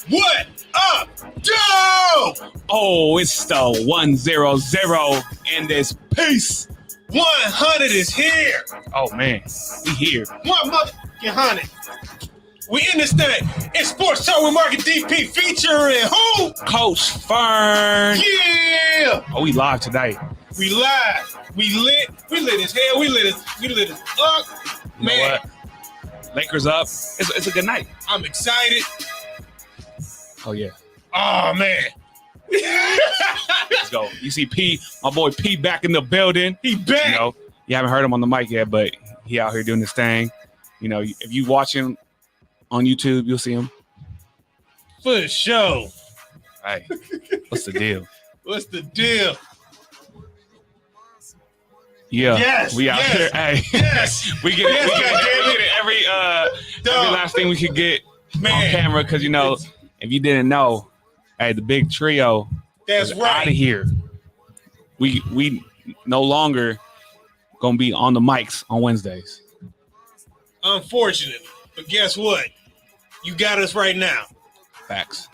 What up, Joe? Oh, it's the 100 in this piece. 100 is here. Oh man, we here. One motherfucking 100. We in this thing. It's Sports Talk with Market DP featuring who? Coach Fern. Yeah. Oh, we live today. We live. We lit. We lit as hell. We lit as fuck. You know what? Lakers up. It's a good night. I'm excited. Oh yeah. Oh man. Let's go. You see P, my boy P back in the building. He back. You know, you haven't heard him on the mic yet, but he out here doing this thing. You know, if you watching on YouTube, you'll see him. For sure. Hey, what's the deal? What's the deal? Yeah, yes, we out here. Hey, yes, we get every last thing we could get on camera because you know if you didn't know, hey, the big trio is out of here. We no longer gonna be on the mics on Wednesdays. Unfortunately, but guess what? You got us right now. Facts.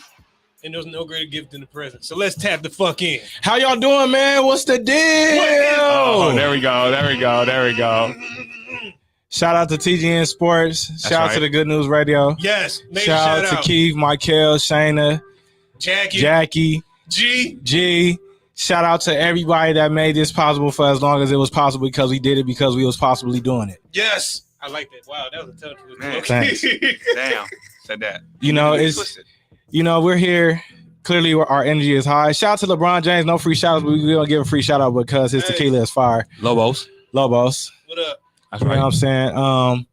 And there's no greater gift than the present. So let's tap the fuck in. How y'all doing, man? What's the deal? Oh, there we go. Shout out to TGN Sports. Shout out to the Good News Radio. Yes. Shout out to Keith, Michael, Shayna, Jackie, G. Shout out to everybody that made this possible for as long as it was possible because we did it because we was possibly doing it. Yes. I like that. Wow, that was a tough one. Okay. Damn. Said that. You know, we're here. Clearly, our energy is high. Shout out to LeBron James. No free shout outs, but we're going to give a free shout out because his tequila is fire. Lobos. What up? That's right. You know what I'm saying?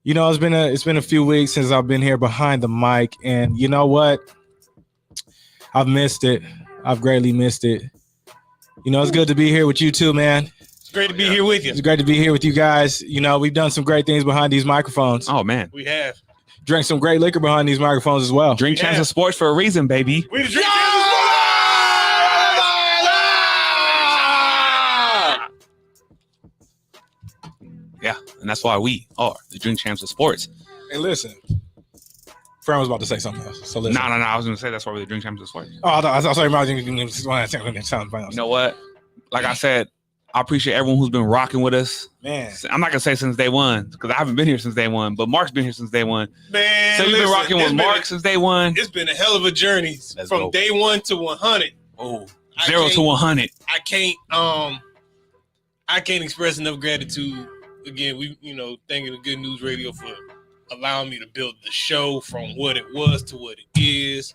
You know, it's been a few weeks since I've been here behind the mic. And you know what? I've missed it. I've greatly missed it. You know, it's good to be here with you too, man. It's great to be here with you. It's great to be here with you guys. You know, we've done some great things behind these microphones. Oh, man. We have. Drank some great liquor behind these microphones as well. Drink Chance of Sports for a reason, baby. We the Drink Chance of Sports! Yeah, and that's why we are the Drink Champs of Sports. Hey, listen. Fran was about to say something else. So listen. No. I was going to say that's why we're the Drink Champs of Sports. Oh, I thought you know what? Like I said, I appreciate everyone who's been rocking with us. Man. I'm not going to say since day one because I haven't been here since day one, but Mark's been here since day one. Man, so you've been rocking with Mark since day one. It's been a hell of a journey from day one to 100. Oh, 0 to 100. I can't express enough gratitude. Again, thanking the Good News Radio for allowing me to build the show from what it was to what it is.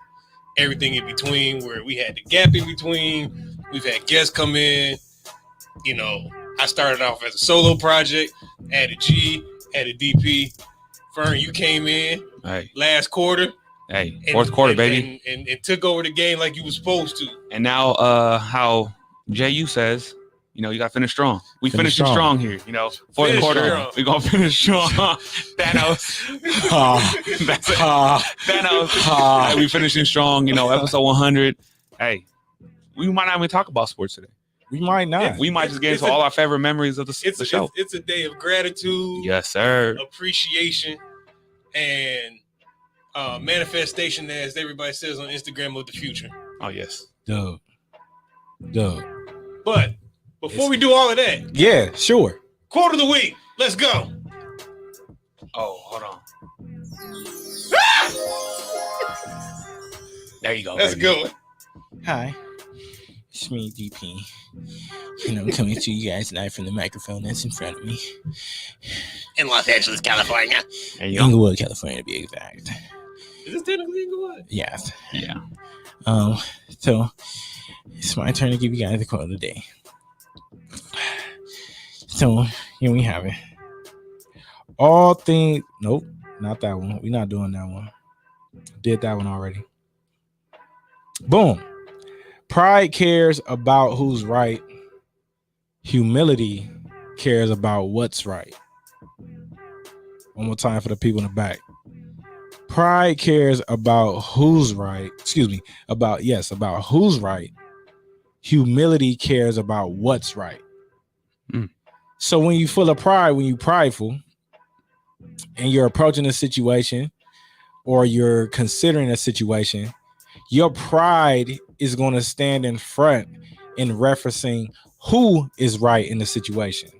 Everything in between, where we had the gap in between. We've had guests come in. You know, I started off as a solo project, added G, added DP. Fern, you came in last quarter. Hey, fourth quarter, baby. And took over the game like you were supposed to. And now, how JU says, you know, you got to finish strong. We finishing strong here. You know, fourth quarter, we're going to finish strong. Thanos. That's it. Thanos. We finishing strong, you know, episode 100. Hey, we might not even talk about sports today. We might not. We might just get into all our favorite memories of the show. It's a day of gratitude. Yes, sir. Appreciation and manifestation, as everybody says on Instagram, of the future. Oh, yes. Dope. But before we do all of that. Yeah, sure. Quote of the week. Let's go. Oh, hold on. There you go. Let's go. Hi. It's me, DP, and I'm coming to you guys tonight from the microphone that's in front of me. In Los Angeles, California. Inglewood, California, to be exact. Is this technically Inglewood? Yes. Yeah. So it's my turn to give you guys the quote of the day. So here we have it. Nope, not that one. We're not doing that one. Did that one already. Boom. Pride cares about who's right. Humility cares about what's right. One more time for the people in the back. Pride cares about who's right. About who's right. Humility cares about what's right. So when you full of pride, when you prideful, and you're approaching a situation or you're considering a situation, your pride is going to stand in front in referencing who is right in the situation.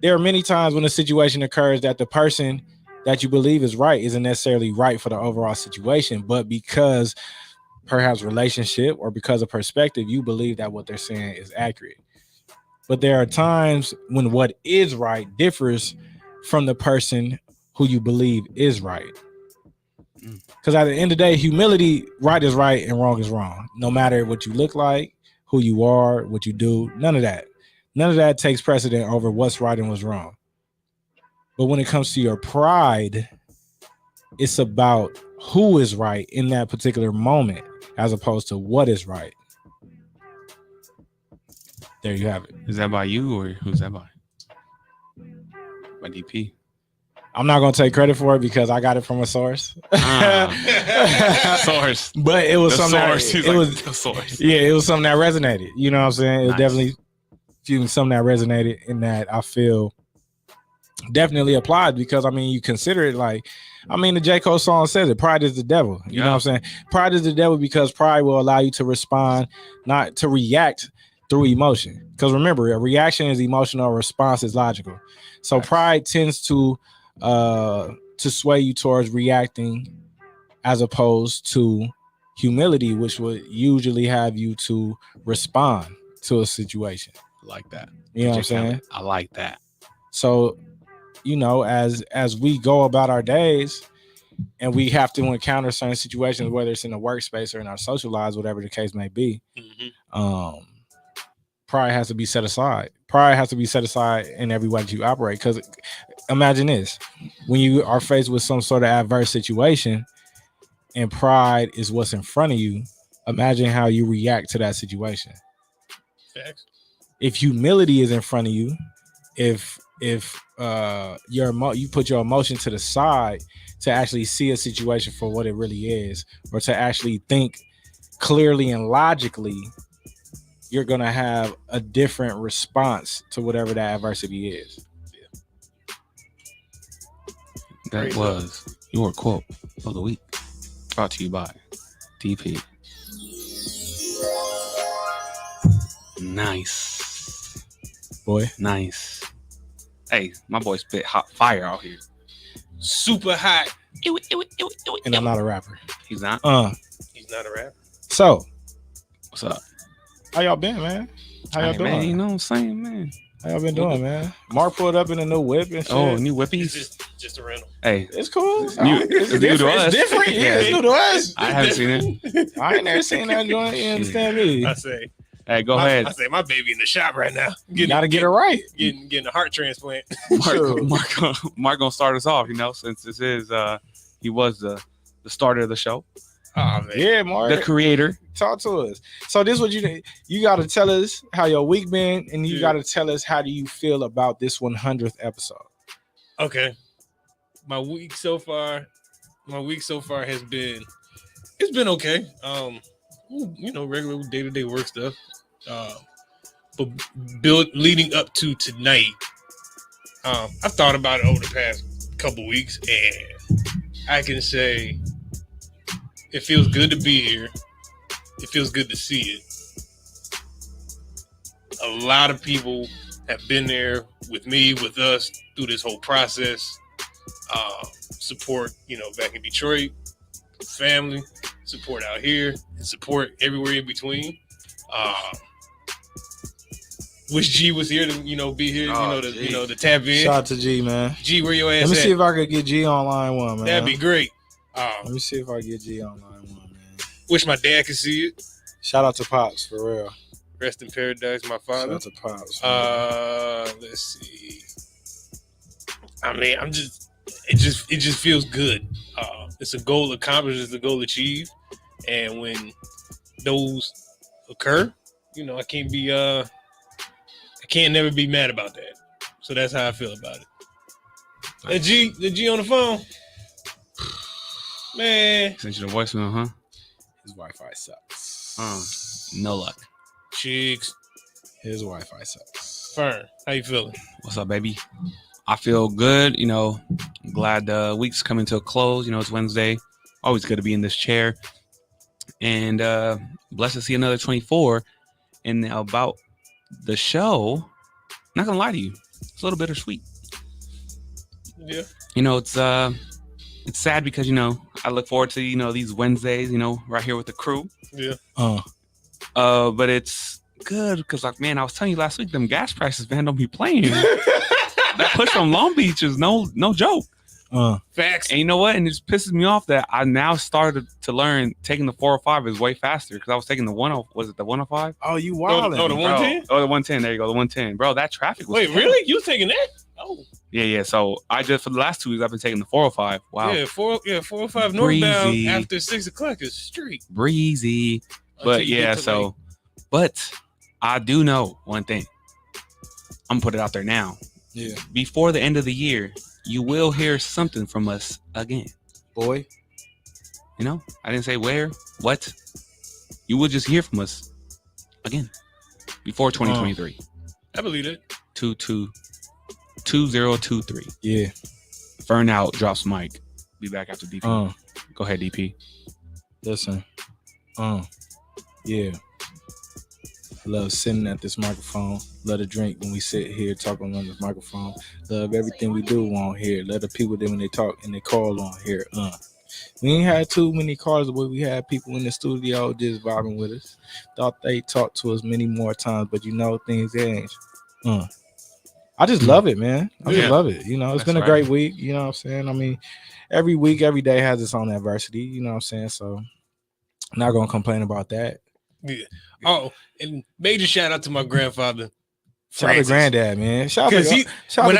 There are many times when a situation occurs that the person that you believe is right isn't necessarily right for the overall situation, but because perhaps relationship or because of perspective, you believe that what they're saying is accurate. But there are times when what is right differs from the person who you believe is right. Because at the end of the day, humility, right is right and wrong is wrong. No matter what you look like, who you are, what you do, none of that. None of that takes precedent over what's right and what's wrong. But when it comes to your pride, it's about who is right in that particular moment as opposed to what is right. There you have it. Is that by you or who's that by? By DP. I'm not gonna take credit for it because I got it from a source. Source, but it was the something. Source. It was the source. Yeah, it was something that resonated. You know what I'm saying? It was Nice. definitely something that resonated, in that I feel definitely applied, because I mean, you consider it like, I mean, the J. Cole song says it, pride is the devil. You know what I'm saying? Pride is the devil because pride will allow you to respond, not to react through emotion. Because remember, a reaction is emotional, a response is logical. So pride tends to sway you towards reacting as opposed to humility, which would usually have you to respond to a situation. I like that. You know what I'm saying? I like that. So, you know, as we go about our days and we have to encounter certain situations, whether it's in the workspace or in our social lives, whatever the case may be, pride has to be set aside. Pride has to be set aside in every way that you operate. Because imagine this, when you are faced with some sort of adverse situation and pride is what's in front of you, imagine how you react to that situation. Facts. If humility is in front of you, if you put your emotion to the side to actually see a situation for what it really is, or to actually think clearly and logically, you're gonna have a different response to whatever that adversity is. That was your quote of the week, brought to you by DP. Nice, boy. Nice. Hey, my boy spit hot fire out here. Super hot. And I'm not a rapper. He's not. He's not a rapper. So, what's up? How y'all been, man? How y'all doing? Man, you know what I'm saying, man. How y'all been doing, man? Mark pulled up in a new whip and shit. Oh, new whippies. It's just a rental. Hey, it's cool. It's new to us. It's different. Yeah, it's new to us. I haven't seen it. I ain't never seen that joint. You understand me? I say. Hey, go ahead. I say my baby in the shop right now. Gotta get it right. Getting a heart transplant. Mark gonna start us off. You know, since this is he was the starter of the show. Oh man, yeah, Mark, the creator. Talk to us. So this is what you got to tell us how your week been, and you got to tell us how do you feel about this 100th episode. Okay, my week so far has been okay. You know, regular day-to-day work stuff. But leading up to tonight, I've thought about it over the past couple weeks, and I can say it feels good to be here. It feels good to see it. A lot of people have been there with me, with us through this whole process. Support, you know, back in Detroit, family, support out here, and support everywhere in between. Wish G was here to, you know, be here, to tap in. Shout out to G, man. G, where your ass Let me at? see if I could get G on line one, man. That'd be great. Let me see if I get G on line one, man. Wish my dad could see it. Shout out to Pops, for real. Rest in paradise, my father. Shout out to Pops. Let's see. I mean, it just feels good. It's a goal accomplished, it's a goal achieved. And when those occur, you know, I can't never be mad about that. So that's how I feel about it. The G on the phone. Man. Sent you the voicemail, huh? His Wi-Fi sucks. No luck. Cheeks. His Wi-Fi sucks. Fern, how you feeling? What's up, baby? I feel good. You know, I'm glad the week's coming to a close. You know, it's Wednesday. Always good to be in this chair. And blessed to see another 24. And now about the show, not gonna lie to you, it's a little bittersweet. Yeah. You know, it's sad because, you know, I look forward to, you know, these Wednesdays, you know, right here with the crew. Yeah. But it's good because, like, man, I was telling you last week, them gas prices, man, don't be playing. That push from Long Beach is no joke. Facts. And you know what? And it just pisses me off that I now started to learn taking the 405 is way faster because I was taking the 10. Was it the 105? Oh, you wildin'. Oh, the 110? Oh, the 110. There you go. The 110. Bro, that traffic was. Wait, really? You taking that? Oh. Yeah. So I just, for the last 2 weeks, I've been taking the 405. Wow. Yeah, 405 Breezy. northbound after 6 o'clock is straight. Breezy. But yeah, so, but I do know one thing. I'm going to put it out there now. Yeah. Before the end of the year, you will hear something from us again. Boy. You know, I didn't say where, what. You will just hear from us again before 2023. I believe it. 2023. Yeah. Fern out, drops mic. Be back after DP. Go ahead, DP. Listen. Yeah. I love sitting at this microphone. Love to drink when we sit here talking on this microphone. Love everything we do on here. Love the people that when they talk and they call on here. We ain't had too many callers, but we had people in the studio just vibing with us. Thought they talked to us many more times, but you know things change. I just love it, man. I just love it. You know, it's been a great week. You know what I'm saying? I mean, every week, every day has its own adversity. You know what I'm saying? So, not gonna complain about that. Yeah. Oh, and major shout out to my grandfather. Shout out to granddad, man. Shout out to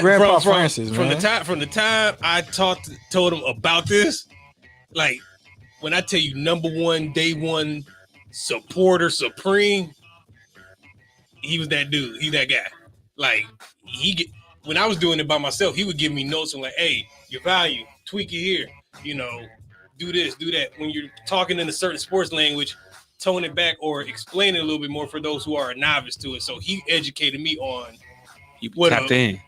Grandpa Francis, man. From the time I told him about this, like when I tell you number one, day one supporter supreme, he was that dude. He's that guy. Like when I was doing it by myself, he would give me notes and like, hey, your value, tweak it here, you know, do this, do that. When you're talking in a certain sports language, tone it back or explain it a little bit more for those who are a novice to it. So he educated me on what a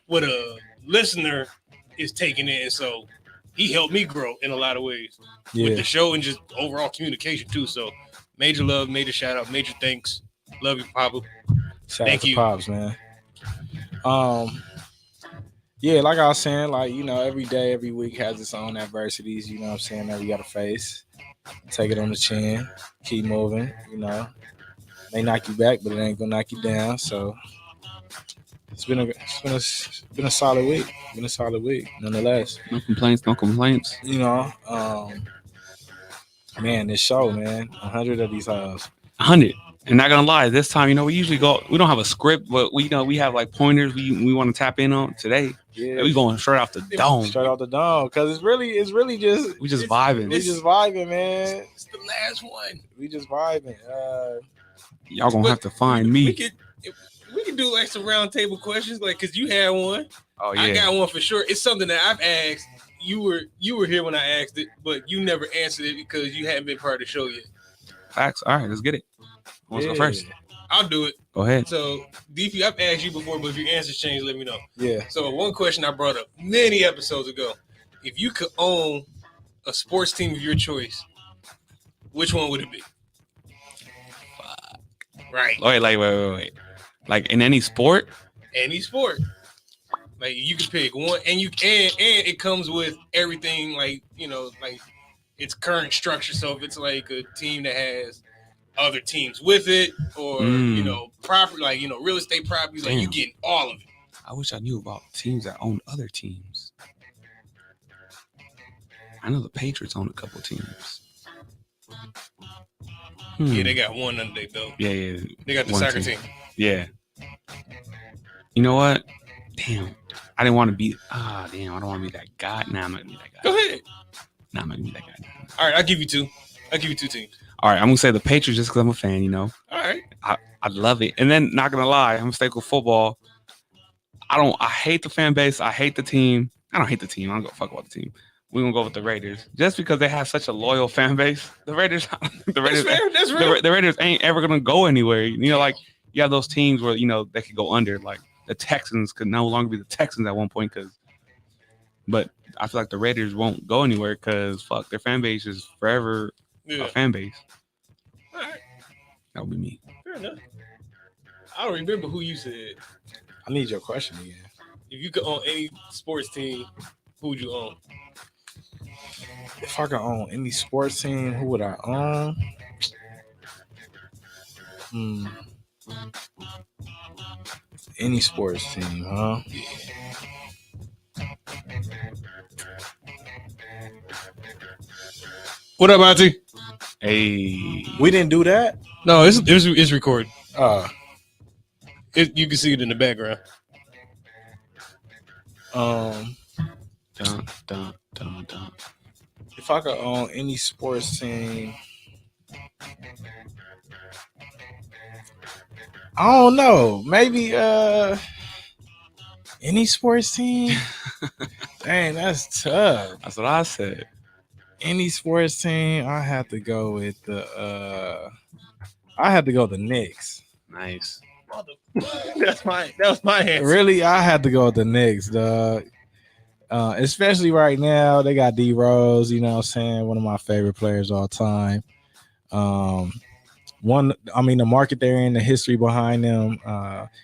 listener is taking in. So he helped me grow in a lot of ways with the show and just overall communication too. So major love, major shout out, major thanks. Love you, Papa. Thank you, Pops, man. Yeah, like I was saying, like, you know, every day, every week has its own adversities, you know what I'm saying, that we got to face. Take it on the chin, keep moving, you know. May knock you back, but it ain't gonna knock you down. So it's been a solid week. Been a solid week, nonetheless. No complaints. You know, man, this show, man, 100 of these hours. 100. And not gonna lie, this time, you know, we don't have a script, but we have like pointers we want to tap in on today. Yeah, we going straight off the dome. Straight off the dome, because it's really just we just vibing. We just vibing, man. It's the last one. We just vibing. Y'all gonna have to find me. We could do like some round table questions, like because you had one. Oh yeah, I got one for sure. It's something that I've asked. You were here when I asked it, but you never answered it because you hadn't been part of the show yet. Facts. All right, let's get it. Let's go first. I'll do it. Go ahead. So, DP, I've asked you before, but if your answers change, let me know. Yeah. So, one question I brought up many episodes ago: if you could own a sports team of your choice, which one would it be? Fuck. Right. Wait. Like in any sport? Any sport. Like you can pick one, and it comes with everything, like, you know, like its current structure. So if it's like a team that has other teams with it, or you know, property, like, you know, real estate properties, like you getting all of it. I wish I knew about teams that own other teams. I know the Patriots own a couple teams. Yeah, they got one under their belt. Yeah. They got the soccer team. Yeah. You know what? Damn. I didn't want to be. I don't want to be that guy. Nah, I'm not gonna be that guy. Go ahead. Nah, I'm not gonna be that guy. All right, I'll give you two teams. All right, I'm gonna say the Patriots just because I'm a fan. You know. All right. I love it. And then, not gonna lie, I'm gonna stick with football. I hate the fan base. I hate the team. I don't hate the team. I don't go fuck about the team. We're gonna go with the Raiders just because they have such a loyal fan base. The Raiders, That's fair. The Raiders ain't ever gonna go anywhere. You know, like you have those teams where, you know, they could go under. Like the Texans could no longer be the Texans at one point because But I feel like the Raiders won't go anywhere because fuck, their fan base is forever a fan base. All right. That would be me. Fair enough. I don't remember who you said. I need your question again. If you could own any sports team, who would you own? If I could own any sports team, who would I own? Any sports team, huh? What up, Auntie? Hey, We didn't do that. No, it's recorded. You can see it in the background. dun, dun, dun, dun. If I could own any sports team, I don't know. Maybe any sports team. Dang, that's tough. That's what I said. Any sports team, I have to go with the Knicks. Nice. That was my answer. Really, I had to go with the Knicks, dog. Especially right now, they got D Rose. You know what I'm saying? One of my favorite players of all time. The market they're in, the history behind them.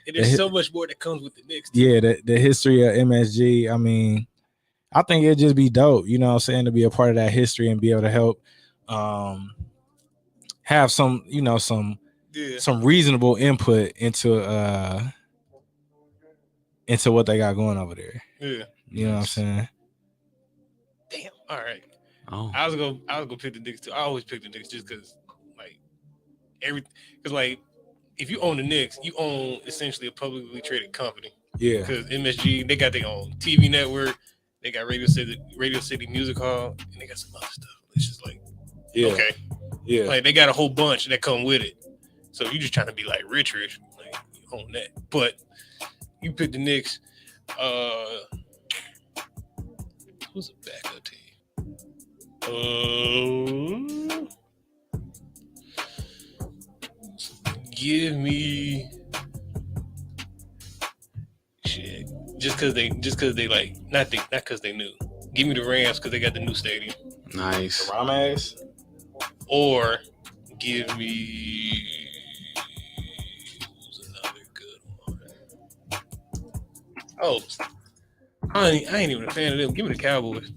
There's so much more that comes with the Knicks. Yeah, the history of MSG. I mean, I think it'd just be dope, you know what I'm saying, to be a part of that history and be able to help have some reasonable input into what they got going over there. Yeah. You know what I'm saying? Damn. All right. Oh. I was gonna pick the Knicks too. I always pick the Knicks just because if you own the Knicks, you own essentially a publicly traded company. Yeah. Because MSG, they got their own TV network, they got Radio City Music Hall, and they got some other stuff. It's just like, okay. Yeah. Like they got a whole bunch that come with it. So you just trying to be like rich, like you own that. But you pick the Knicks. Who's a backup team? Give me shit. Just because they like not because they knew. Give me the Rams because they got the new stadium. Nice. The Rams. Or give me who's another good one. Oh, I ain't even a fan of them. Give me the Cowboys.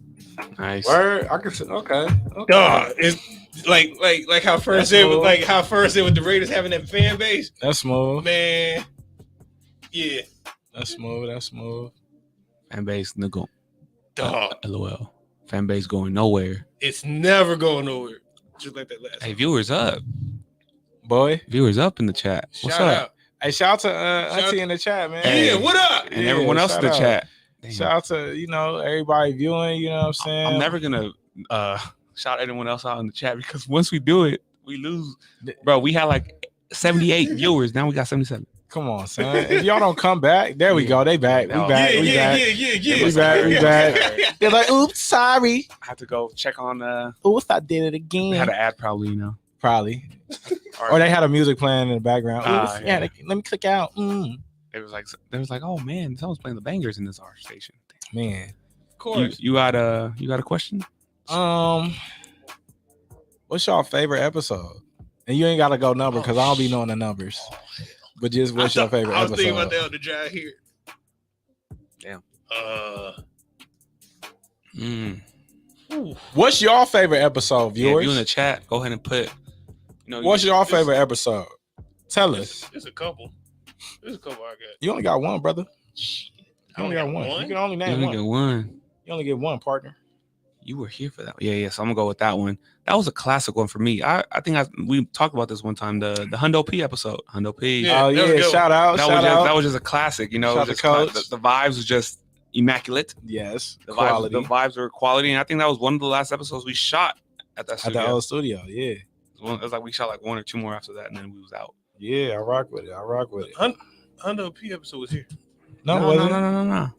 Nice. Word. I can say okay. Dog, it's like how first it was with the Raiders having that fan base. That's smooth. Man. Yeah. That's smooth. Fan base nigga. Dog. LOL. Fan base going nowhere. It's never going nowhere. Just like that last. Hey, viewers up. Boy. Viewers up in the chat. What's Shout up? out. Hey, shout out to Auntie in the chat, man. Yeah, what up? And everyone else in the chat. Damn. Shout out to, everybody viewing, you know what I'm saying? I'm never gonna shout anyone else out in the chat because once we do it, we lose. Bro, we had like 78 viewers. Now we got 77. Come on, son. If y'all don't come back, there we go. They back. We back. We back. They're like, oops, sorry. I have to go check on Oops, I did it again. they had an ad probably, Probably. Or they had a music playing in the background. Oops, yeah. Let me click out. It was like oh man, someone's playing the bangers in this art station. Man. Of course. You got a question? What's your favorite episode? And you ain't gotta go number because I don't be knowing the numbers. But just what's your favorite episode? I was thinking about that on the drive here. Damn. What's your favorite episode, viewers? Yeah, if you in the chat, go ahead and put. What's your favorite episode? Tell us. There's a couple. I got. You only got one, brother. Shit. You only got one. You can only name You one. only get one. You only get one, partner. You were here for that. Yeah. So I'm gonna go with that one. That was a classic one for me. I think we talked about this one time. The Hundo P episode. Hundo P. Yeah, Shout out. That was just a classic. Shout out to Coach. The vibes was just immaculate. Yes. The vibes were quality, and I think that was one of the last episodes we shot at that studio. At the old studio, yeah. It was like we shot like one or two more after that, and then we was out. Yeah, I rock with it. Hundo P episode was here. No.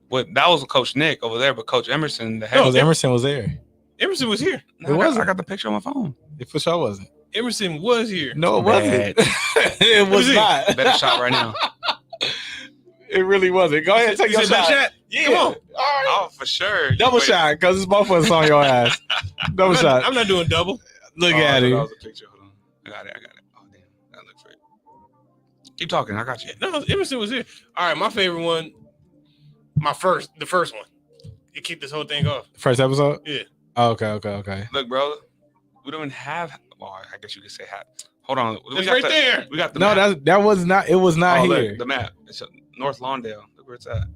What that was Coach Nick over there, but Coach Emerson, Emerson was there. Emerson was here. No, I got the picture on my phone. It for sure wasn't. Emerson was here. No, it wasn't. It was not. Better shot right now. It really wasn't. Go ahead, take your shot. Yeah. Come on. All right. for sure. Double shot, because it's both of us on your ass. Double shot. I'm not doing double. Look at it. That was a picture. Hold on. I got it. Oh, damn. That looks right. Keep talking. I got you. No, Emerson was here. All right, my favorite one. The first one. It kicked this whole thing off. First episode? Yeah. Oh, okay. Look, bro. We don't even have. Well, I guess you could say hat. Hold on. It's right there. We got the No, map. that was not. It was not here. Look, the map. It's North Lawndale. Look where it's at.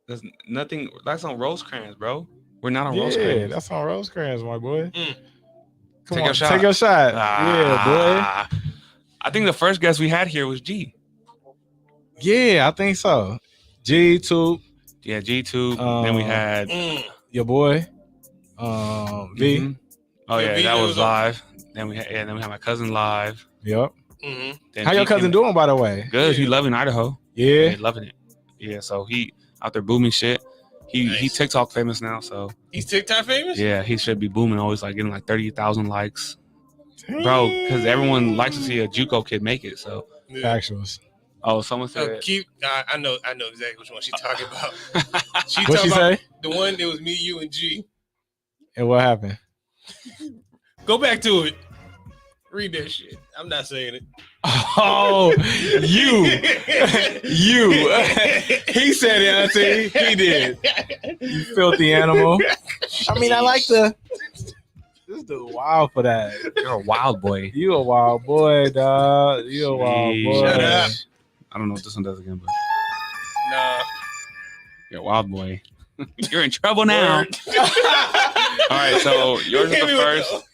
There's nothing. That's on Rosecrans, bro. We're not on Rosecrans. Yeah, that's on Rosecrans, my boy. Come Take on, your shot. take your shot. Yeah, boy. I think the first guest we had here was G. Yeah, I think so. G2. Yeah, G2. Then we had your boy. V. Mm-hmm. Oh yeah, that was live. Then we had my cousin live. Yep. Mm-hmm. How your cousin doing, by the way? Good. He loving Idaho. Yeah. He loving it. Yeah. So he out there booming shit. He TikTok famous now. So he's TikTok famous. Yeah, he should be booming. Always like getting like 30,000 likes, bro. Because everyone likes to see a JUCO kid make it. So Actuals. Oh, someone said. I know exactly which one she's talking about. What'd she say? The one that was me, you, and G. And what happened? Go back to it. Read that shit. I'm not saying it. Oh, you. He said it, Auntie. He did. You filthy animal. I mean, I like the. This dude wild for that. You're a wild boy. You a wild boy, dog. You a wild boy. Shut up. I don't know what this one does again, but nah. You're a wild boy. You're in trouble now. All right, so yours is the first.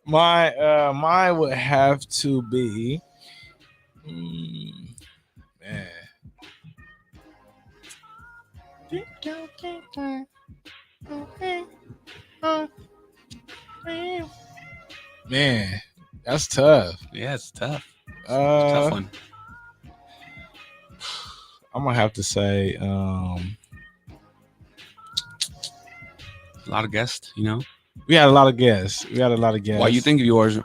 Mine would have to be, man. Man, that's tough. Yeah, it's tough. Tough one. I'm gonna have to say, a lot of guests, you know. We had a lot of guests. Why you think of yours?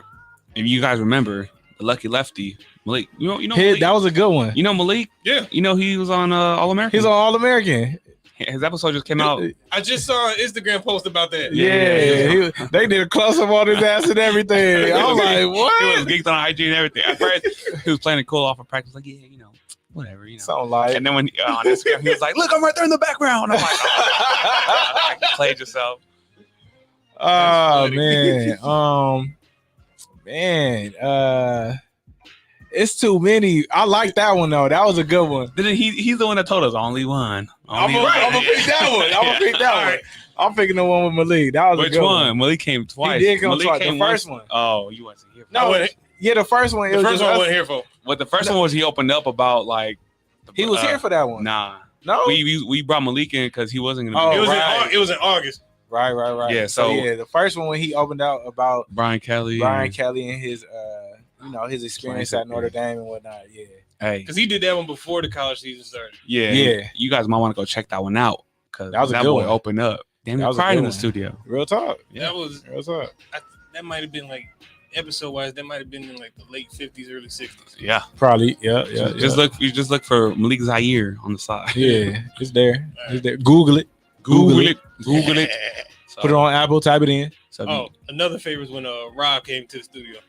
If you guys remember, the Lucky Lefty, Malik. You know Malik? That was a good one. You know Malik? Yeah. You know he was on All American. He's on All American. His episode just came out. I just saw an Instagram post about that. Yeah. They did a close up on his ass and everything. I was like, what? He was geeked on IG and everything. At first, he was playing it cool off of practice, like, yeah, you know, whatever, you know. Something like. And then when on Instagram, he was like, look, I'm right there in the background. I'm like, oh, you played yourself. Oh man. It's too many. I like that one though. That was a good one. He's the one that told us only one. I'm gonna pick that one. I'm picking the one with Malik. That was Which a good one? one. Malik came twice. He did come Malik twice. Came the first once. one. Oh, you wasn't here. Yeah, the first one. The first one I wasn't here for. What the first one was? He opened up about like. He was here for that one. Nah. No. We brought Malik in because he wasn't gonna. It was in August. Right. Yeah. So the first one when he opened out about Brian Kelly and his his experience at Notre Dame and whatnot. Yeah. Hey, because he did that one before the college season started. Yeah. You guys might want to go check that one out because that boy opened up. Damn, he cried in the studio. Real talk. Yeah. That was real talk. That might have been like episode wise. That might have been in like the late 50s, early 60s. Yeah, probably. Yeah. You just look for Malik Zaire on the side. Yeah, it's there. It's there. Google it. So, put it on Apple. Type it in. Another favorite is when Rob came to the studio.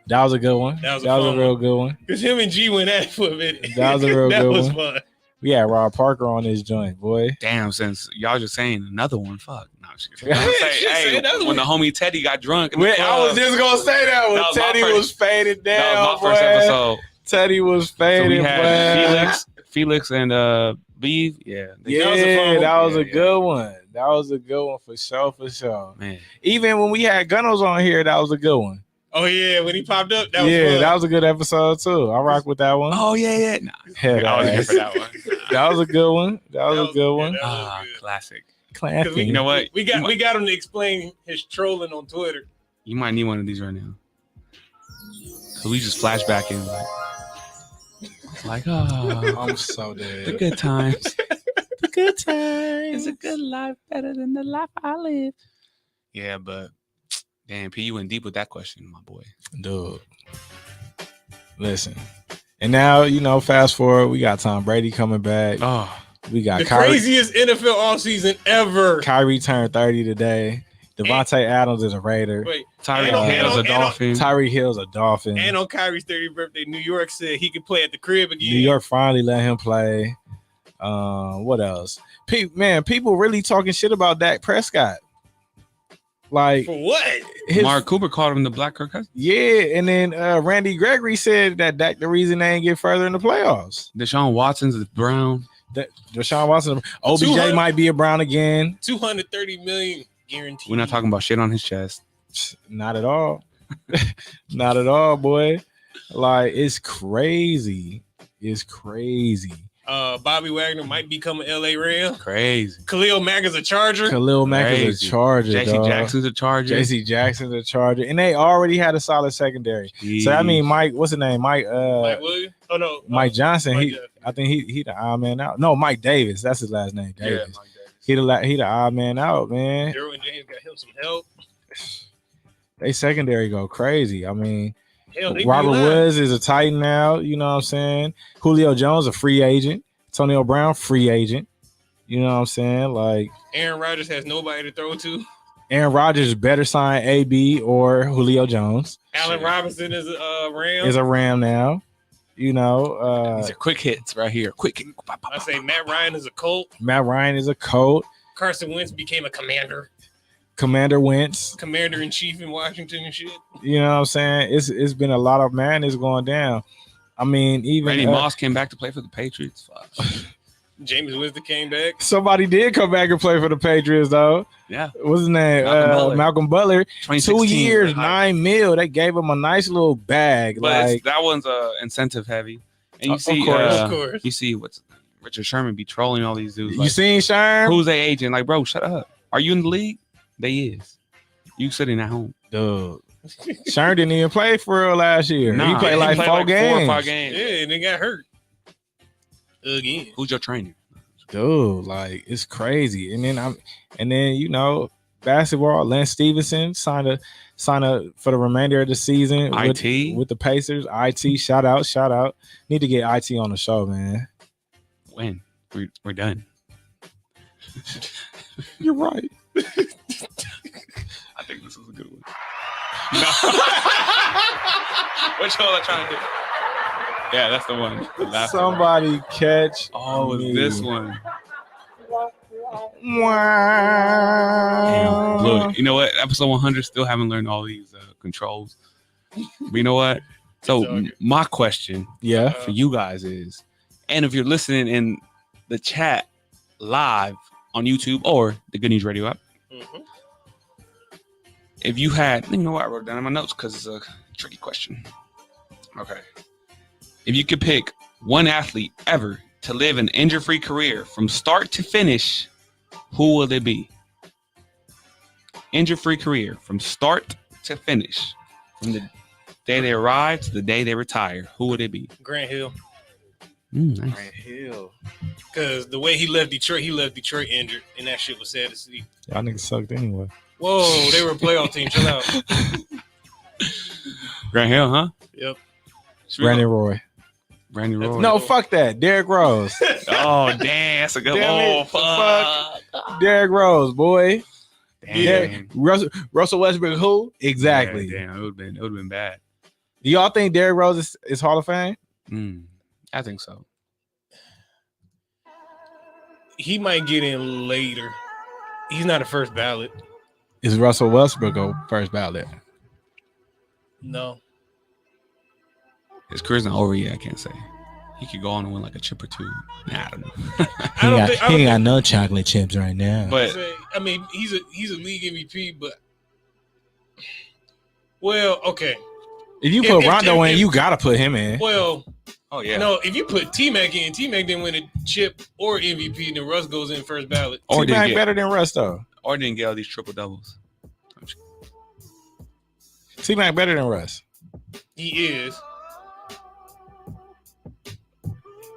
That was a good one. That was a real good one. Because him and G went at it for a minute. That was a real good one. That was fun. We had Rob Parker on this joint, boy. Damn, since y'all just saying another one, fuck. No, when the homie Teddy got drunk. I was just gonna say that when Teddy was faded down. That was my first episode. Teddy was faded. So we had Felix and Beef. Yeah. That was a good one. That was a good one for sure. Man. Even when we had Gunnos on here, that was a good one. Oh yeah, when he popped up, that was fun. That was a good episode too. I rock with that one. Oh yeah. Nah, I was here for that one. That was a good one. That was a good one. Classic. You know what? We got him to explain his trolling on Twitter. You might need one of these right now. Cause we just flashback in like oh, I'm so dead. The good times. The good times. It's a good life better than the life I live. Yeah, but damn, P, you went deep with that question, my boy. Dude. Listen, And now, fast forward, we got Tom Brady coming back. Oh, We got the craziest NFL offseason ever. Kyrie turned 30 today. Devontae Adams is a Raider. Wait, Tyreek Hill's a Dolphin. Tyreek Hill's a Dolphin. and on Kyrie's 30th birthday, New York said he could play at the crib again. New York finally let him play. What else? People really talking shit about Dak Prescott. Like, For what? Mark Cooper called him the Black Kirk Cousins. Yeah, and then Randy Gregory said that Dak the reason they ain't get further in the playoffs. Deshaun Watson's is Brown. Deshaun Watson, OBJ 200 might be a Brown again. $230 million guaranteed. We're not talking about shit on his chest. Not at all. Not at all, boy. Like, it's crazy. It's crazy. Bobby Wagner might become an LA Ram. Crazy. Khalil Mack is a Charger. Khalil Mack is a Crazy. Charger. J.C. dog. Jackson's a Charger. J.C. Jackson's a Charger. And they already had a solid secondary. Jeez. So, I mean, Mike, what's his name? Mike Williams? Oh, no. Mike Johnson. Mike he, Johnson. I think he the odd man out. No, Mike Davis. That's his last name. Yeah, Davis. Mike Davis. He the odd man out, man. Derwin James got him some help. They secondary go crazy. I mean, Hell, they Robert D-line. Woods is a Titan now. You know what I'm saying? Julio Jones a free agent. Antonio Brown free agent. You know what I'm saying? Like, Aaron Rodgers has nobody to throw to. Aaron Rodgers better sign AB or Julio Jones. Allen Robinson is a Ram. Is a Ram now. You know, These are quick hits right here. Quick hit. I say Matt Ryan is a Colt. Matt Ryan is a Colt. Carson Wentz became a commander. Commander Wentz. Commander in chief in Washington and shit. You know what I'm saying? It's been a lot of madness going down. I mean, even Randy Moss came back to play for the Patriots. Fuck. James Winston came back. somebody did come back and play for the Patriots, though. Yeah. What's his name? Malcolm Butler. 2 2016. years, $9 million. They gave him a nice little bag. But Like, that one's incentive heavy. And you Of see, course. Of course. you see what's Richard Sherman be trolling all these dudes. you Like, seen Sherm? who's their agent? Like, bro, shut up. Are you in the league? They is. You sitting at home. Dude. Sherm didn't even play for real last year. Nah, he played like 4 games. 4 or 5 games. Yeah, and they got hurt. Again. Who's your trainer? Dude, like, it's crazy. And then you know, basketball, Lance Stevenson signed a for the remainder of the season with the Pacers. IT, shout out. Need to get IT on the show, man. When? We're done. You're right. I think this is a good one. No. Which one am I trying to do? Yeah, that's the one. The last one, right? Somebody catch. Oh, me. it's this one. Wow. Damn. Look, you know what? Episode 100 still haven't learned all these controls. But you know what? So my question Yeah. for you guys is, and if you're listening in the chat live on YouTube or the Good News Radio app, Mhm. if you had, you know what, I wrote it down in my notes because it's a tricky question. Okay. If you could pick one athlete ever to live an injury-free career from start to finish, who will it be? Injury-free career from start to finish, from the day they arrive to the day they retire. Who would it be? Grant Hill. Nice. Hill. Because the way he left Detroit injured, and that shit was sad to see. Y'all niggas sucked anyway. Whoa, they were a playoff team. Chill out. Grant Hill, huh? Yep. Brandon Roy. Brandon Roy. No, fuck that. Derrick Rose. Oh, damn. That's a good Damn one. it. Oh, fuck. Derrick Rose, boy. Damn. Russell Westbrook, who? Exactly. Yeah, damn, it would have been bad. Do y'all think Derrick Rose is Hall of Fame? I think so. He might get in later. He's not a first ballot. Is Russell Westbrook a first ballot? No. His career's not over yet, I can't say. He could go on and win like a chip or two. Nah, I don't know. I don't think no chocolate chips right now. But I mean, he's a league MVP, but well, okay. if you put Rondo in, you gotta put him in. Well, oh yeah. no, if you put T-Mac in, T-Mac didn't win a chip or MVP, then Russ goes in first ballot. Or T-Mac didn't better than Russ though. get all these triple doubles. T-Mac better than Russ. He is.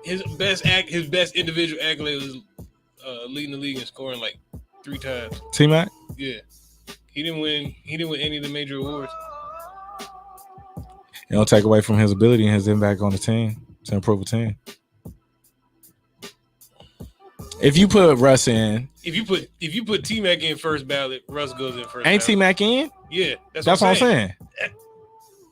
His best individual accolade was leading the league in scoring like 3 times. T-Mac? Yeah. He didn't win any of the major awards. It don't take away from his ability and his impact on the team. to improve a team. If you put Russ in, if you put T-Mac in first ballot, Russ goes in first. Ain't ballot. T-Mac in? Yeah, that's what I'm saying.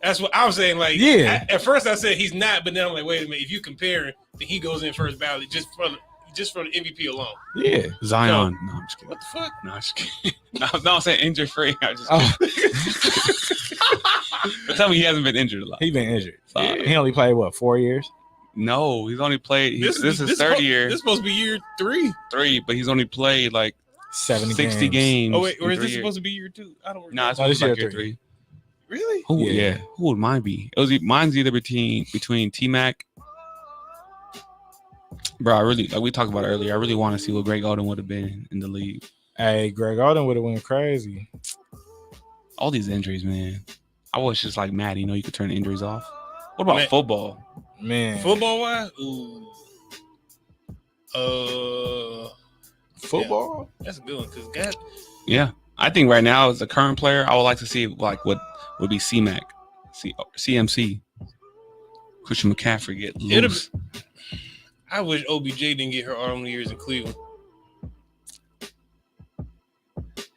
That's what I'm saying. Like, yeah. At first I said he's not, but then I'm like, wait a minute. If you compare him, then he goes in first ballot just for the MVP alone. Yeah, Zion. No, I'm just kidding. What the fuck? No, I'm just kidding. No, I'm saying injury free. I just. But tell me he hasn't been injured a lot. He's been injured. Yeah. He only played 4 years? No, he's only played. This is his third year. This is supposed to be year 3. 3, but he's only played like 60 games. Oh wait, or is this supposed to be year 2? I don't. No, it's supposed to be like year 3. Really? Yeah. Who would mine be? Mine's either between T-Mac. Bro, I really, like we talked about earlier, I really want to see what Greg Oden would have been in the league. Hey, Greg Oden would have went crazy. All these injuries, man. I was just like mad, you could turn the injuries off. What about football? Man. Football wise? Ooh. Football? Yeah, that's a good one. Cause God. Yeah. I think right now as a current player, I would like to see like what would be CMAC. CMC. Christian McCaffrey get loose. I wish OBJ didn't get her arm years in Cleveland.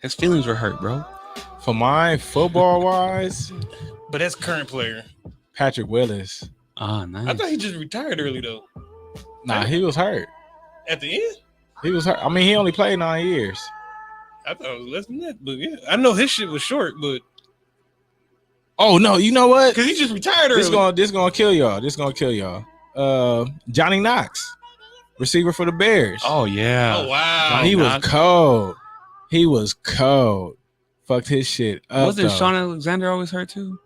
His feelings were hurt, bro. For mine, football-wise. But that's current player. Patrick Willis. Ah, nice. I thought he just retired early, though. Nah, he was hurt. At the end? He was hurt. I mean, he only played 9 years. I thought it was less than that. But, yeah. I know his shit was short, but... Oh, no. You know what? Because he just retired early. This gonna kill y'all. Johnny Knox, receiver for the Bears. Oh yeah. Oh wow. He was cold. Fucked his shit up. Wasn't Sean Alexander always hurt too?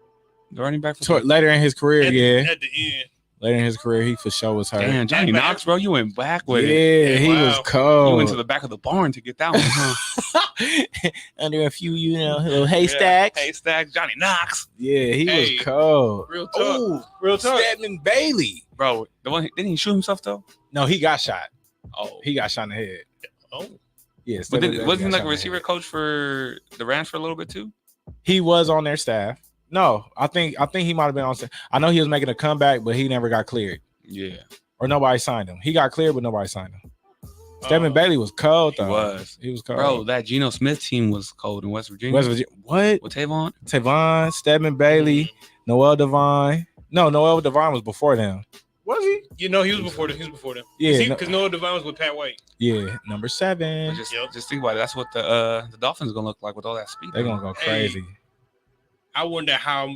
The running back later in his career, at the end. Later in his career, he for sure was hurt. Damn, Johnny Knox, bro, you went back with it. Yeah, he was cold. You went to the back of the barn to get that one, huh? Under a few, little haystacks. Haystack, Johnny Knox. Yeah, he was cold. Real talk. Real talk. Stedman Bailey. Bro, the one didn't he shoot himself though? No, he got shot. Oh, he got shot in the head. Oh, yeah. But wasn't he like a receiver coach for the Rams for a little bit too? He was on their staff. No, I think he might have been on staff. I know he was making a comeback, but he never got cleared. Yeah. Or nobody signed him. He got cleared, but nobody signed him. Stedman Bailey was cold though. He was cold. Bro, that Geno Smith team was cold in West Virginia. What? With Tavon? Tavon, Stedman Bailey, Noel Devine. No, Noel Devine was before them. Was he? He was before them. Yeah, because Noel Devine was with Pat White. Yeah, number 7. Just think about it. That's what the Dolphins are gonna look like with all that speed. They're gonna go crazy. I wonder how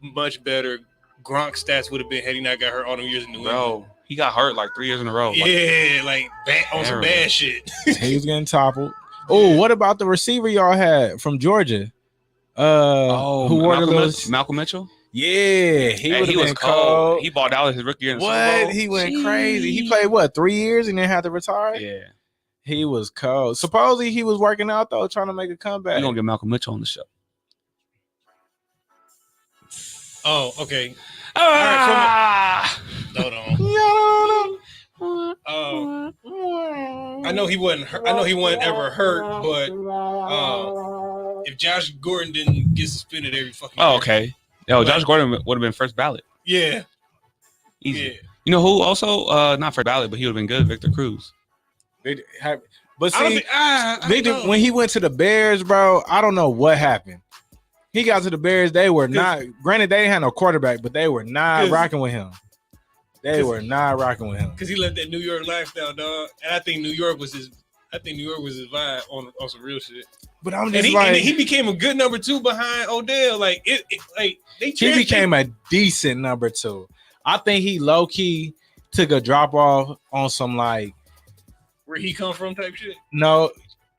much better Gronk's stats would have been had he not got hurt all them years in New England. Bro, he got hurt like 3 years in a row. Yeah, on some bad shit. He was getting toppled. Oh, what about the receiver y'all had from Georgia? Who wore the little... Malcolm Mitchell? Yeah, he was cold. He balled out his rookie year in the Super Bowl. He went crazy. He played 3 years and then had to retire? Yeah. He was cold. Supposedly he was working out though, trying to make a comeback. We're gonna get Malcolm Mitchell on the show. Oh, okay. Hold on. I know he wasn't ever hurt, but if Josh Gordon didn't get suspended every fucking year. Oh, okay. Yo, Josh Gordon would have been first ballot. Yeah. Easy. Yeah. You know who also not first ballot, but he would have been good? Victor Cruz. But see, Victor, when he went to the Bears, bro, I don't know what happened. He got to the Bears. They were not, granted, they didn't have no quarterback, but they were not rocking with him. Because he lived that New York lifestyle, dog. And I think New York was his vibe on some real shit. But I'm just and he became a good number 2 behind Odell. He became a decent number 2. I think he low key took a drop off on some like where he come from type shit. No.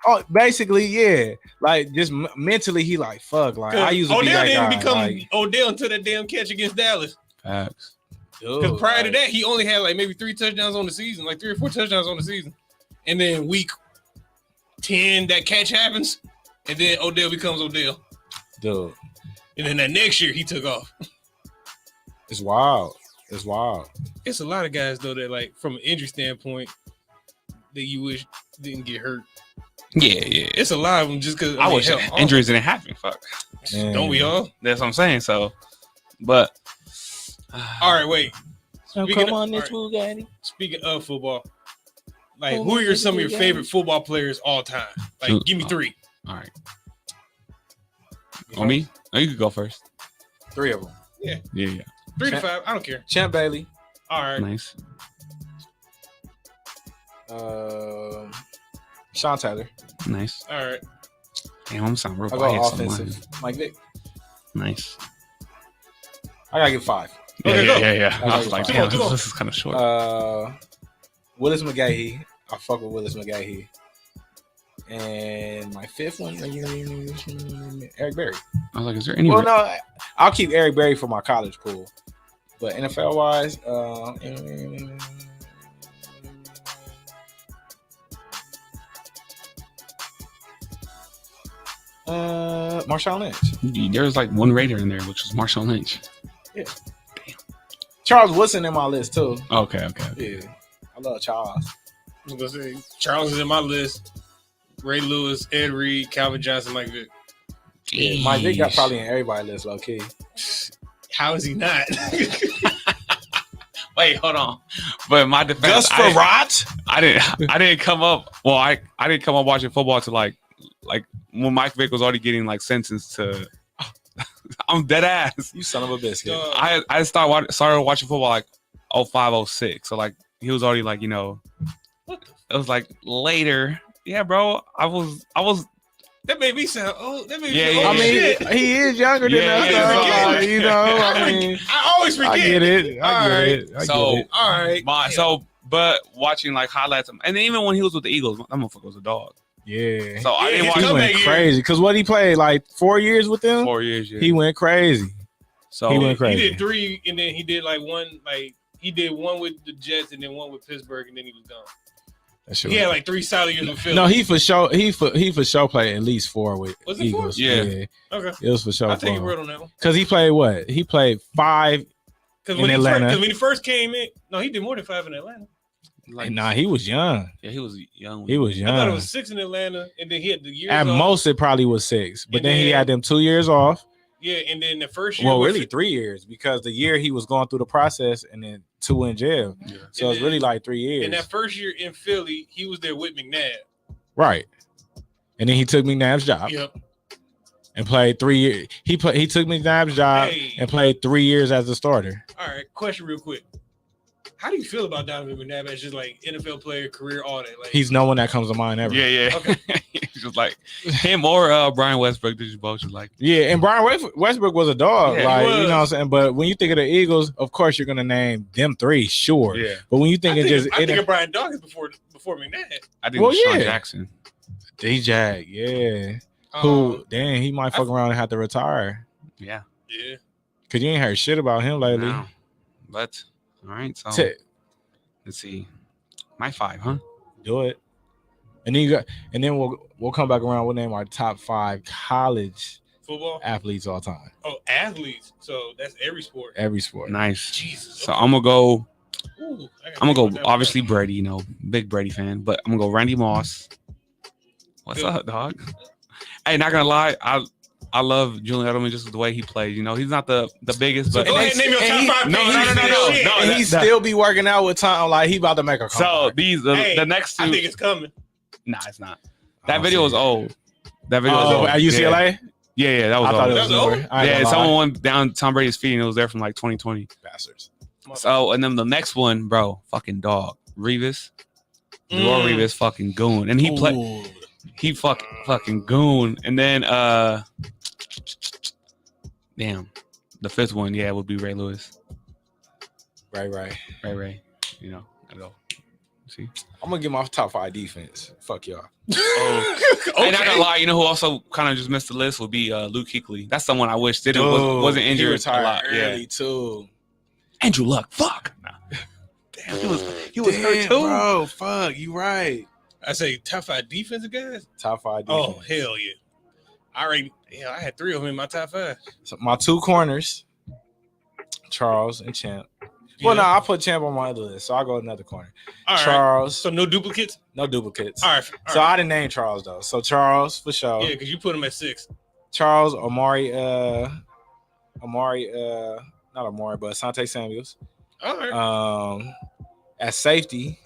Oh, basically, yeah. Like just mentally, he like fuck. Like I used to be that guy. Odell didn't become Odell until that damn catch against Dallas. Facts. Because prior to that, he only had like maybe 3 touchdowns on the season, like 3 or 4 touchdowns on the season. And then week 10, that catch happens, and then Odell becomes Odell. Dude. And then that next year, he took off. It's wild. It's a lot of guys though that like from an injury standpoint that you wish didn't get hurt. Yeah. It's a lot of them just because I wish injuries didn't happen. Fuck. Don't we all? That's what I'm saying. So, but all right, wait. Speaking of football, like who are some of your favorite football players all time? Like, give me 3. All right. On me? Oh, you could go first. 3 of them. Yeah. 3 to 5. I don't care. Champ Bailey. All right. Nice. Sean Taylor. Nice. All right. Damn, I'm sounding real I go offensive. Mike Vick. Nice. I gotta get 5. Yeah. I I was like, damn, come on. this is kind of short. Willis McGahee. I fuck with Willis McGahee. And my 5th one, Eric Berry. I was like, is there any? Well, no, I'll keep Eric Berry for my college pool. But NFL wise, Marshawn Lynch. There's like one Raider in there, which is Marshawn Lynch. Yeah. Damn. Charles Woodson in my list too. Okay. Yeah. I love Charles. I was gonna say Charles is in my list. Ray Lewis, Ed Reed, Calvin Johnson, Mike Vick. Yeah, Mike Vick got probably in everybody's list, low key. How is he not? Wait, hold on. But my defense, Just for rot? I didn't come up. Well, I didn't come up watching football to like when Mike Vick was already getting like sentenced to. I'm dead ass. You son of a biscuit. I started watching football like 05, 06. So like he was already like, you know, it was like later. Yeah, bro. I was. That made me sound old. That made me Yeah, old. I mean, he is younger than us. Yeah, You know, I mean, I always forget. I get it. I get it. So all right. But watching like highlights, and even when he was with the Eagles, that motherfucker was a dog. Yeah. So I didn't watch. He went crazy because what he played like 4 years with them. 4 years. Yeah. He went crazy. So he went crazy. He did 3, and then he did like one. Like he did one with the Jets, and then one with Pittsburgh, and then he was done. He had like 3 solid years with Philly. No, he for sure. He for sure played at least 4 with was it Eagles. 4? Yeah. Okay. It was for sure. I think you wrote on that one. Because he played what? He played 5 in Atlanta. Because when he first came in, no, he did more than 5 in Atlanta. Like, he was young. Yeah, he was young. He was young. I thought it was 6 in Atlanta, and then he had the years At off. most, it probably was 6, but And then he then- had them 2 years off. Yeah, and then the first year. Well, with- really 3 years because the year he was going through the process, and then 2 in jail. Yeah. So And it's really like 3 years. And that first year in Philly, he was there with McNabb. Right. And then he took McNabb's job Yep. and played 3 years. He took McNabb's job Hey. and played 3 years as a starter. All right, question real quick. How do you feel about Donovan McNabb as just like NFL player, career, all that? Like, He's no one that comes to mind ever. Yeah. Okay. He's just like him or Brian Westbrook. They just both just like. Yeah, and Brian Westbrook was a dog. Yeah, like, he was. you know what I'm saying? But when you think of the Eagles, of course you're gonna name them 3, sure. Yeah. But when you think I of think of Brian Dawkins before McNabb. I think Well, it was Sean yeah. Jackson. D-Jack, yeah. Who, damn, he might fuck around and have to retire. Yeah. Yeah. Because you ain't heard shit about him lately. No. But all right. So let's see. My 5, huh? Do it. And then we'll come back around. We'll name our top 5 college Football. athletes all time. Oh, athletes. So that's every sport. Every sport. Nice. Jesus. So I'm gonna go. Ooh, I'm gonna go. Obviously Brady. You know, big Brady fan. But I'm gonna go Randy Moss. What's up, dog? Hey, not gonna lie. I love Julian Edelman just the way he plays. You know, he's not the biggest, but Go ahead and name your top 5. No. And he still be working out with Tom like he about to make a So comeback. the next 2. I think it's coming. Nah, it's not. That video was old. That video was Oh, old. at UCLA? Yeah, that was I thought old. it was That was newer. I ain't Yeah, gonna lie. someone went down Tom Brady's feet and it was there from like 2020. Bastards. So, and then the next one, bro, fucking dog. Revis. Drew Revis fucking goon. And he fucking goon. And then damn. The 5th one, yeah, would be Ray Lewis. Right. Ray. You know, I go. See? I'm gonna get my top 5 defense. Fuck y'all. Okay. And not gonna lie, you know who also kind of just missed the list would be Luke Kuechly. That's someone I wish wasn't injured He retired a lot. early too. Andrew Luck, fuck. Nah. Damn, he was hurt too. Bro, fuck, you right. I say top 5 defensive guys. Top 5 defense. Oh hell yeah! I had 3 of them in my top 5. So my 2 corners, Charles and Champ. Well, no, I'll put Champ on my other list, so I'll go another corner. All right. Charles. So no duplicates. No duplicates. All right. So I didn't name Charles though. So Charles for sure. Yeah, because you put him at 6. Charles, not Amari, but Asante Samuels. All right. At safety,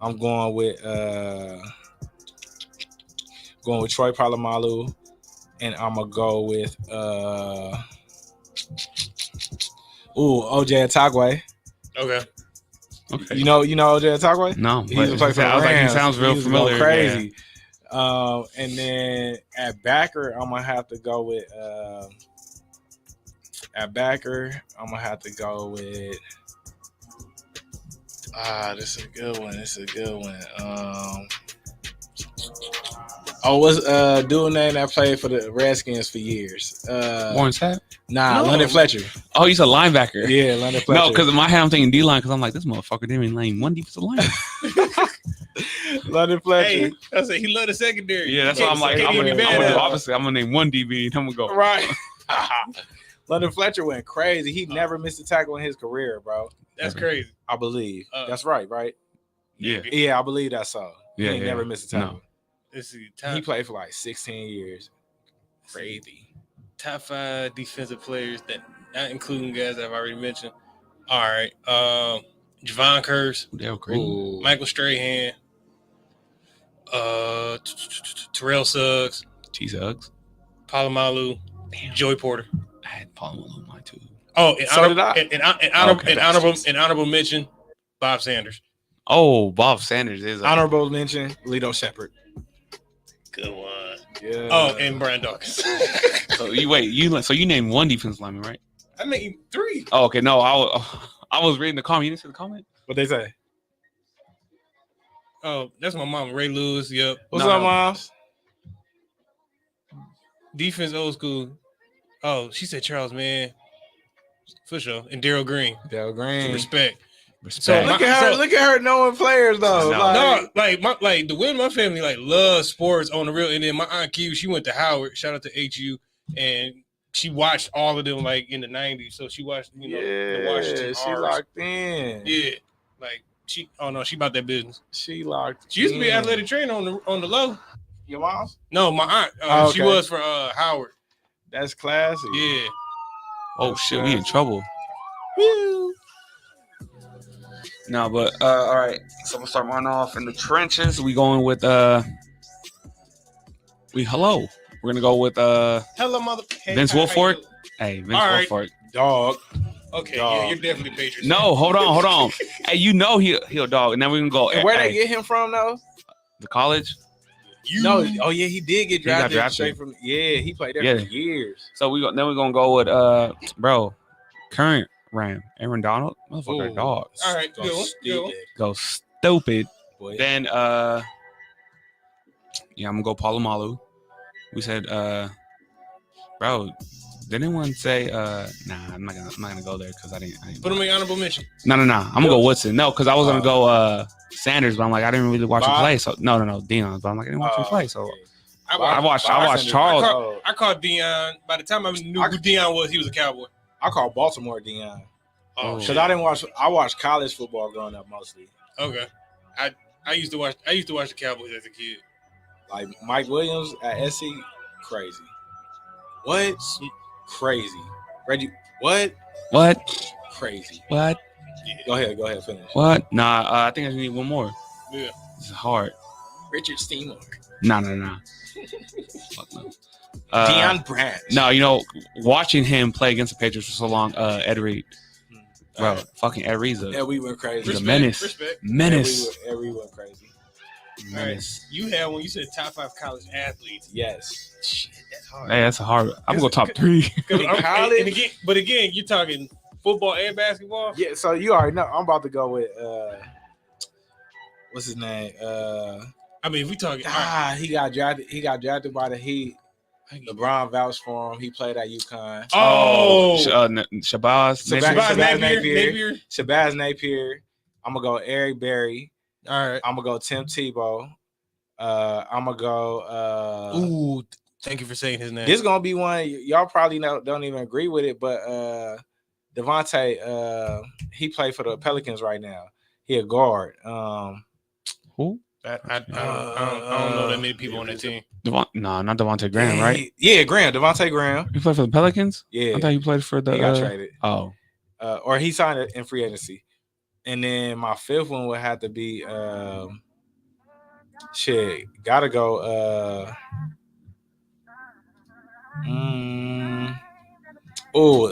I'm going with Troy Polamalu, and I'm gonna go with OJ Atagwe. Okay. You know OJ Atagwe? No, He used to play for the Rams. I was like, he sounds real familiar. Crazy. Yeah. And then at backer, I'm gonna have to go with this is a good one. What's dude name that played for the Redskins for years? Warren Sapp? Nah, no. London Fletcher. Oh, he's a linebacker. Yeah, London Fletcher. No, because in my head I'm thinking D-line because I'm like, this motherfucker didn't even name one defensive line. London Fletcher. Hey, I said he loved the secondary. Yeah, that's what I'm like. I'm gonna do opposite. I'm gonna name one DB and I'm gonna go. Right. London Fletcher went crazy. He never missed a tackle in his career, bro. That's crazy. I believe. That's right? Yeah. Yeah, I believe that's so. Yeah, he never missed a tackle. No. He played for like 16 years. Crazy. Top 5 defensive players that not including guys I've already mentioned. All right. Javon Curse. Michael Strahan. Terrell Suggs. T-Suggs. Polamalu. Joey Porter. I had Polamalu on mine too. Oh, and honorable mention, Bob Sanders. Oh, Bob Sanders is honorable mention, Lito Shepherd. Good one. Yeah. Oh, and Brian Dawkins. So you named one defense lineman, right? I named 3. Oh, okay. No, I was reading the comment. You didn't see the comment? What they say? Oh, that's my mom, Ray Lewis. Yep. What's up, moms? Defense old school. Oh, she said Charles, man. For sure. And Daryl Green. Respect. So look at her knowing players though. The way my family loves sports on the real. And then my aunt Q, she went to Howard. Shout out to HU, and she watched all of them in the 90s. So she watched the Washington. She locked in. Yeah, she about that business. She locked. She used to be an athletic trainer on the low. Your mom's? No, my aunt. She was for Howard. That's classy. Yeah. Oh shit, we in trouble. Woo. No, but all right. So I'm gonna start mine off in the trenches. We going with We're gonna go with hello, mother. Vince Wilfork. Hey, Vince Wilfork. Dog. Okay, yeah, you're definitely Patriots. No, hold on. Hey, he'll dog. And then we're gonna go. And where they get him from though? The college. No, he did get drafted straight from. Yeah, he played there for years. So we're gonna go with current Ram, Aaron Donald, motherfucker, dog. All right, go stupid. Boy. Then I'm gonna go Polamalu. We said bro. Did anyone say I'm not gonna go there because I didn't put him in honorable mention. No. I'm gonna go Woodson. No, because I was gonna go Sanders, but I'm like I didn't really watch him play. So no, Deion. But I'm like I didn't watch him play. So I watched Charles. I called Deion. By the time I knew who Deion was, he was a Cowboy. I called Baltimore Deion. Oh, because I didn't watch. I watched college football growing up mostly. Okay, I used to watch the Cowboys as a kid. Like Mike Williams at SC, crazy. What? Crazy. Reggie, what? Crazy. What? Yeah. Go ahead, finish. What? Nah, I think I need one more. Yeah. This is hard. Richard Seymour. Nah. Fuck no. Deion Branch. No, watching him play against the Patriots for so long, Ed Reed. Bro, fucking Ed Reed's we went crazy. He's a menace. Respect. Menace. Ed Reed went crazy. Menace. Right. You had when you said top 5 college athletes. Yes. Shit, that's hard. Hey, that's a hard. I'm going to go top 3. College. But again, you're talking football and basketball. Yeah, so you already know. I'm about to go with what's his name? I mean, we talking. He got drafted. He got drafted by the Heat. LeBron vouched for him. He played at UConn. Shabazz Napier. Shabazz Napier. I'm gonna go Eric Berry. All right. I'm gonna go Tim Tebow. I'm gonna go. Ooh, thank you for saying his name. This is gonna be one y'all probably don't even agree with it, but Devontae, he played for the Pelicans right now. He a guard. Who? I don't know that many people on that team. Not Devontae Graham, right? Yeah, Devontae Graham. He played for the Pelicans? Yeah. I thought he played for the. He got traded. Oh. or he signed it in free agency. And then my fifth one would have to be gotta go.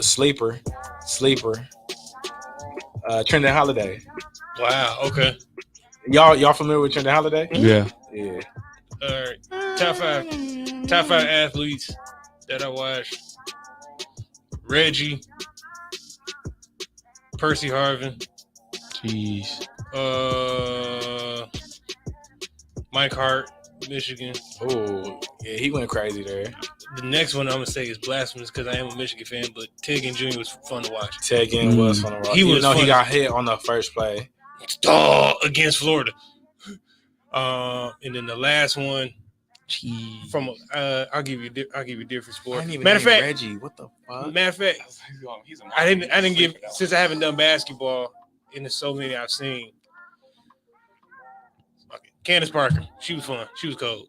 Sleeper. Trending Holiday. Wow. Okay. Y'all familiar with Trending Holiday? Yeah. All right. Top five athletes that I watched. Reggie. Percy Harvin. Jeez. Mike Hart, Michigan. Oh, yeah, he went crazy there. The next one I'm gonna say is blasphemous because I am a Michigan fan, but Tegan Jr. was fun to watch. Tegan was fun to watch. He got hit on the first play. Against Florida. And then the last one, from I'll give you a different sport. Matter of fact, Reggie, what the fuck? Matter of fact, I didn't give since I haven't done basketball in the so many I've seen. Candace Parker, she was fun. She was cold.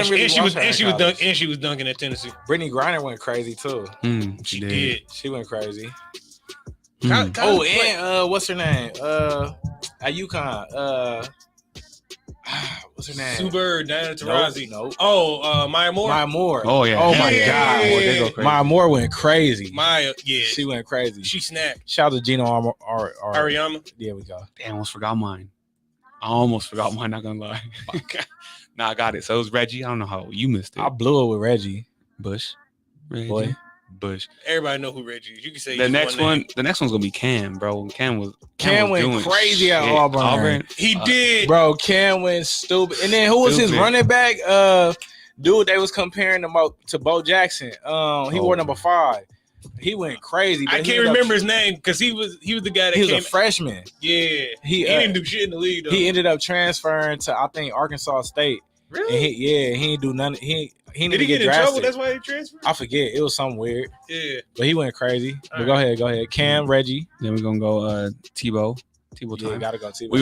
She was dunking at Tennessee. Brittany Griner went crazy too. She did. She went crazy. What's her name? At UConn. What's her name? Sue Bird, Diana Taurasi. Nope. Maya Moore. Maya Moore. Oh yeah. Oh my God. Maya Moore went crazy. Maya, yeah. She went crazy. She snapped. Shout out to Gino Ariama. There we go. Damn, almost forgot mine. Not gonna lie. Nah, I got it. So it was Reggie. I don't know how you missed it. I blew it with Reggie. Bush. Reggie. Boy. Bush. Everybody know who Reggie is. You can say the next one. The next one's gonna be Cam, bro. Cam went crazy at Auburn. He did, bro. Cam went stupid. And then who was his running back? Dude, they was comparing him to Bo Jackson. He wore number 5. He went crazy. I can't remember his name because he was the guy that he was a freshman. Yeah, he didn't do shit in the league though. He ended up transferring to I think Arkansas State. Really? And he didn't do nothing. He did he get in trouble? That's why he transferred. I forget. It was something weird. Yeah, but he went crazy. But go ahead. Cam, Reggie. Then we're gonna go Tebow. Tebow time. Yeah, gotta go Tebow. We're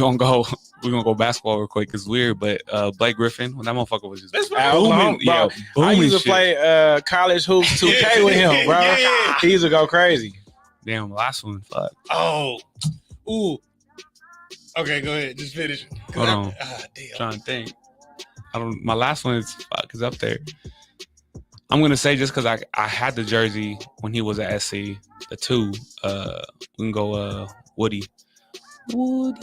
gonna go basketball real quick. It's weird, but Blake Griffin, when that motherfucker was just booming. Yeah, I used to play college hoops 2K with him, bro. Yeah. He used to go crazy. Damn, last one. Fuck. Oh, ooh. Okay, go ahead. Just finish. Hold on. Damn. Trying to think. My last one is up there. I'm gonna say just because I had the jersey when he was at SC. The 2. We can go Woody. Robert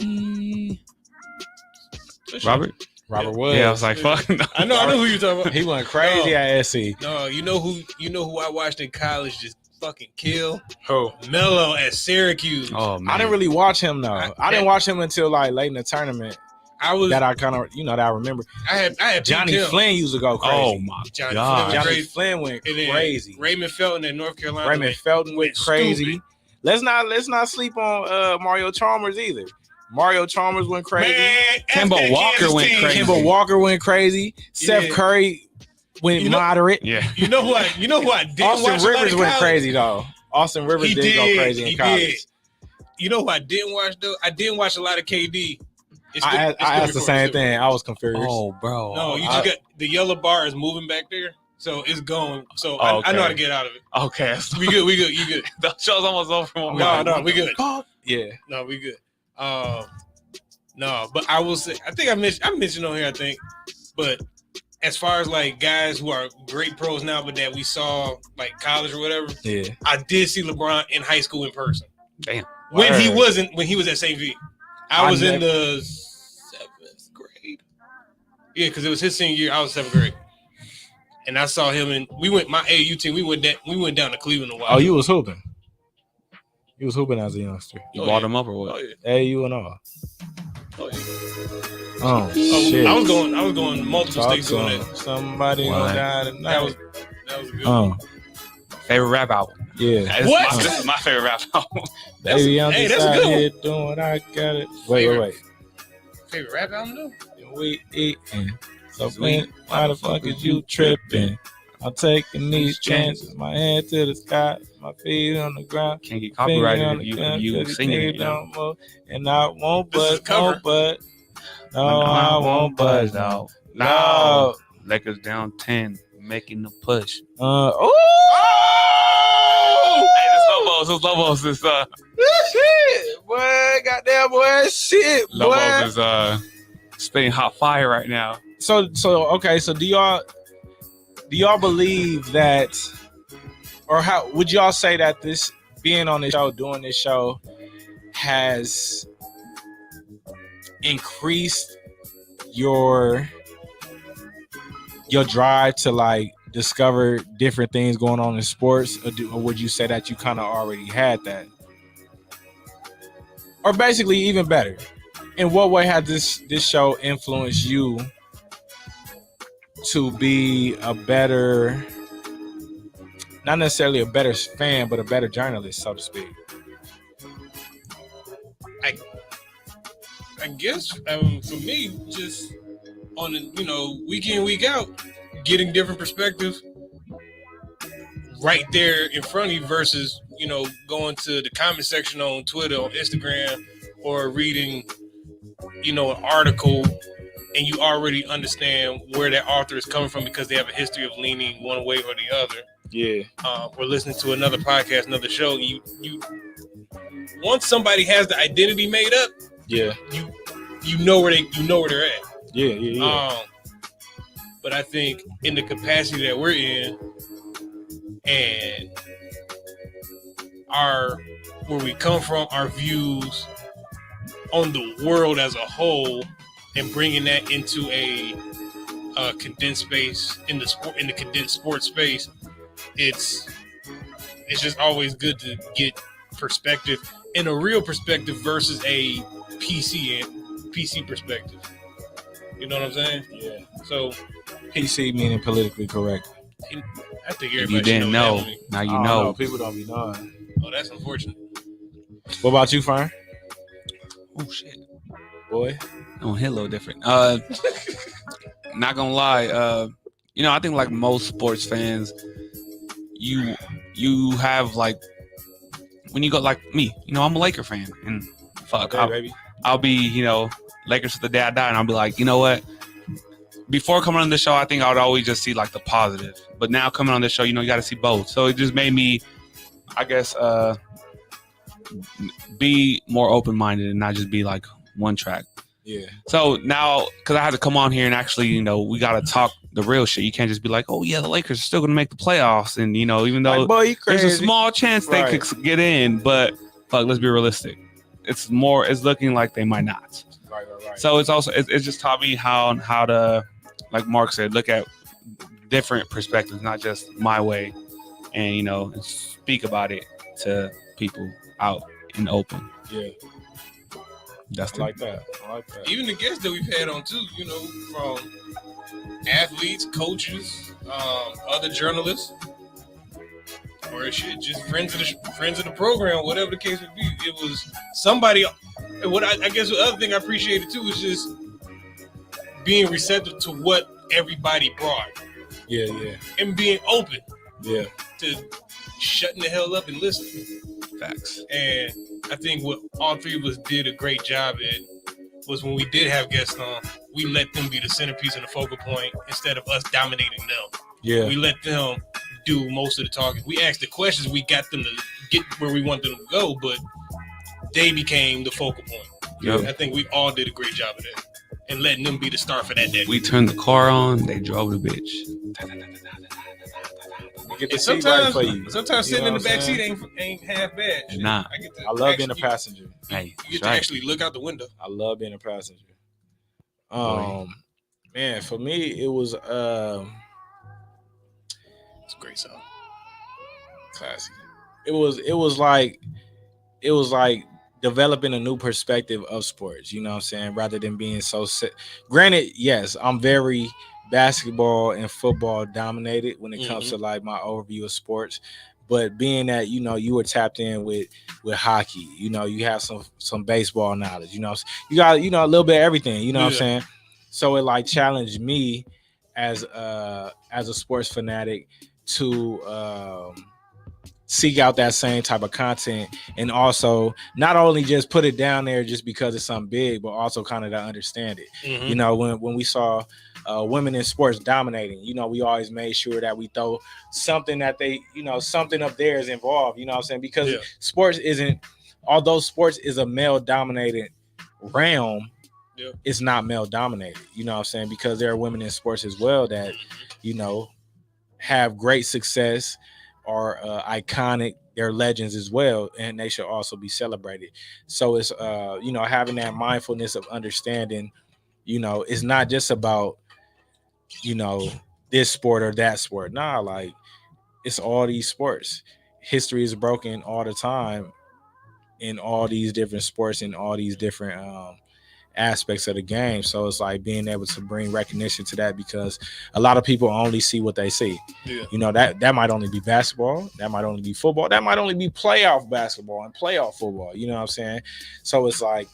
Woods. Yeah, I was like, fuck. No. I know who you're talking about. He went crazy at SC. No, you know who I watched in college just fucking kill? Who? Melo at Syracuse. Oh man. I didn't really watch him though. I didn't watch him until like late in the tournament. That I kind of that I remember. I had Johnny Flynn used to go crazy. Oh my God. Johnny Flynn went crazy. Raymond Felton in North Carolina. Raymond Felton went crazy. Let's not sleep on Mario Chalmers either. Mario Chalmers went crazy. Kemba Walker went crazy. Kemba Walker went crazy. Seth Curry went moderate. Yeah. You know who I didn't Austin watch Rivers went crazy though. Austin Rivers did go crazy in college. You know who I didn't watch though? I didn't watch a lot of KD. I asked the same thing. I was confused. Oh, bro. No, you just got the yellow bar is moving back there. So it's going. So I know how to get out of it. Okay. We good. You good. The show's almost over. No, we good. Yeah. No, we good. No, but I will say, I think I mentioned on here, I think, but as far as like guys who are great pros now, but that we saw like college or whatever, yeah, I did see LeBron in high school in person. Damn. When he was at St. V. I was in the 7th grade. Yeah, because it was his senior year. I was 7th grade. And I saw him my AAU team. We went down to Cleveland a while. Oh, you was hooping. He was hooping as a youngster. You bought him up or what? Oh, yeah. AAU and all. Oh, yeah. Oh shit. I was going multiple states doing it. Somebody gonna die tonight. That was a good one. Favorite rap album. Yeah. What? My favorite rap album. Baby, I'm that's just a out good here doing what I got it. Wait. Favorite rap album though? We eating. So why the fuck is you tripping? I'm taking these chances. My head to the sky, my feet on the ground. Can't get copyrighted if you singing it. And I won't budge, No, I won't budge, though. No. Lakers down 10, making the push. Oh! Hey, the Lobos is Shit, boy, goddamn boy, shit, boy. Lobos is spitting hot fire right now. So okay, so do y'all believe that, or how would y'all say that this being on this show, doing this show, has increased your drive to like discover different things going on in sports, or would you say that you kind of already had that? Or basically, even better, in what way has this show influenced you to be a better, not necessarily a better fan, but a better journalist, so to speak? I guess for me, just on the week in, week out, getting different perspectives right there in front of you versus going to the comment section on Twitter, on Instagram, or reading an article, and you already understand where that author is coming from because they have a history of leaning one way or the other. Yeah. Or listening to another podcast, another show. You once somebody has the identity made up, yeah, you know where they're at. Yeah. But I think in the capacity that we're in, and where we come from, our views on the world as a whole, and bringing that into a condensed space in the condensed sports space, it's just always good to get perspective, and a real perspective versus a PC perspective. You know what I'm saying? Yeah. So PC meaning politically correct. I think If everybody you didn't know, now you know. People don't be knowing. Oh, that's unfortunate. What about you, Fern? Oh shit, Boy. don't hit a little different. Not gonna lie, I think like most sports fans, you have like, when you go like me, I'm a Laker fan, and fuck, Okay, I'll be Lakers to the day I die, and I'll be like, you know what? Before coming on the show, I think I would always just see like the positive, but now coming on the show, you got to see both. So it just made me, I guess, be more open-minded and not just be like one track. Yeah. So now, because I had to come on here and actually, we got to talk the real shit. You can't just be like, oh yeah, the Lakers are still going to make the playoffs, and even though like, boy, you crazy. there's a small chance they could get in, but fuck, let's be realistic. It's looking like they might not. Right. So it's just taught me how to, like Mark said, look at different perspectives, not just my way, and and speak about it to people out in the open. Yeah. That's I like that. Even the guests that we've had on too, from athletes, coaches, other journalists, or shit, just friends of the program, whatever the case would be. It was somebody. What I guess the other thing I appreciated too is just being receptive to what everybody brought. Yeah. And being open. Yeah. To shutting the hell up and listening. Facts. And I think what all three of us did a great job at was when we did have guests on, we let them be the centerpiece and the focal point instead of us dominating them. Yeah. We let them do most of the talking. We asked the questions, we got them to get where we want them to go, but they became the focal point. Yep. I think we all did a great job of that. And letting them be the star for that day. We turned the car on, they drove the bitch. Get the seat right for you. Sometimes sitting in the back seat ain't half bad. Nah. I love being a passenger. Hey, you get to actually look out the window. I love being a passenger. Man, for me it was it's a great song. Classic. It was like developing a new perspective of sports, you know what I'm saying, rather than being so granted, yes, I'm very basketball and football dominated when it comes to like my overview of sports, but being that you were tapped in with hockey, you have some baseball knowledge, you got a little bit of everything, what I'm saying, so it like challenged me as a sports fanatic to seek out that same type of content, and also not only just put it down there just because it's something big, but also kind of to understand it. When we saw women in sports dominating. You know, we always made sure that we throw something that they, you know, something up there is involved. You know what I'm saying? Because sports isn't, although sports is a male dominated realm, it's not male dominated. You know what I'm saying? Because there are women in sports as well that, you know, have great success, are iconic. They're legends as well, and they should also be celebrated. So it's you know, having that mindfulness of understanding, you know, it's not just about, you know, this sport or that sport. Nah, like it's all these sports. History is broken all the time in all these different sports and all these different aspects of the game. So it's like being able to bring recognition to that, because a lot of people only see what they see. You know, that might only be basketball, that might only be football, that might only be playoff basketball and playoff football. You know what I'm saying? So it's like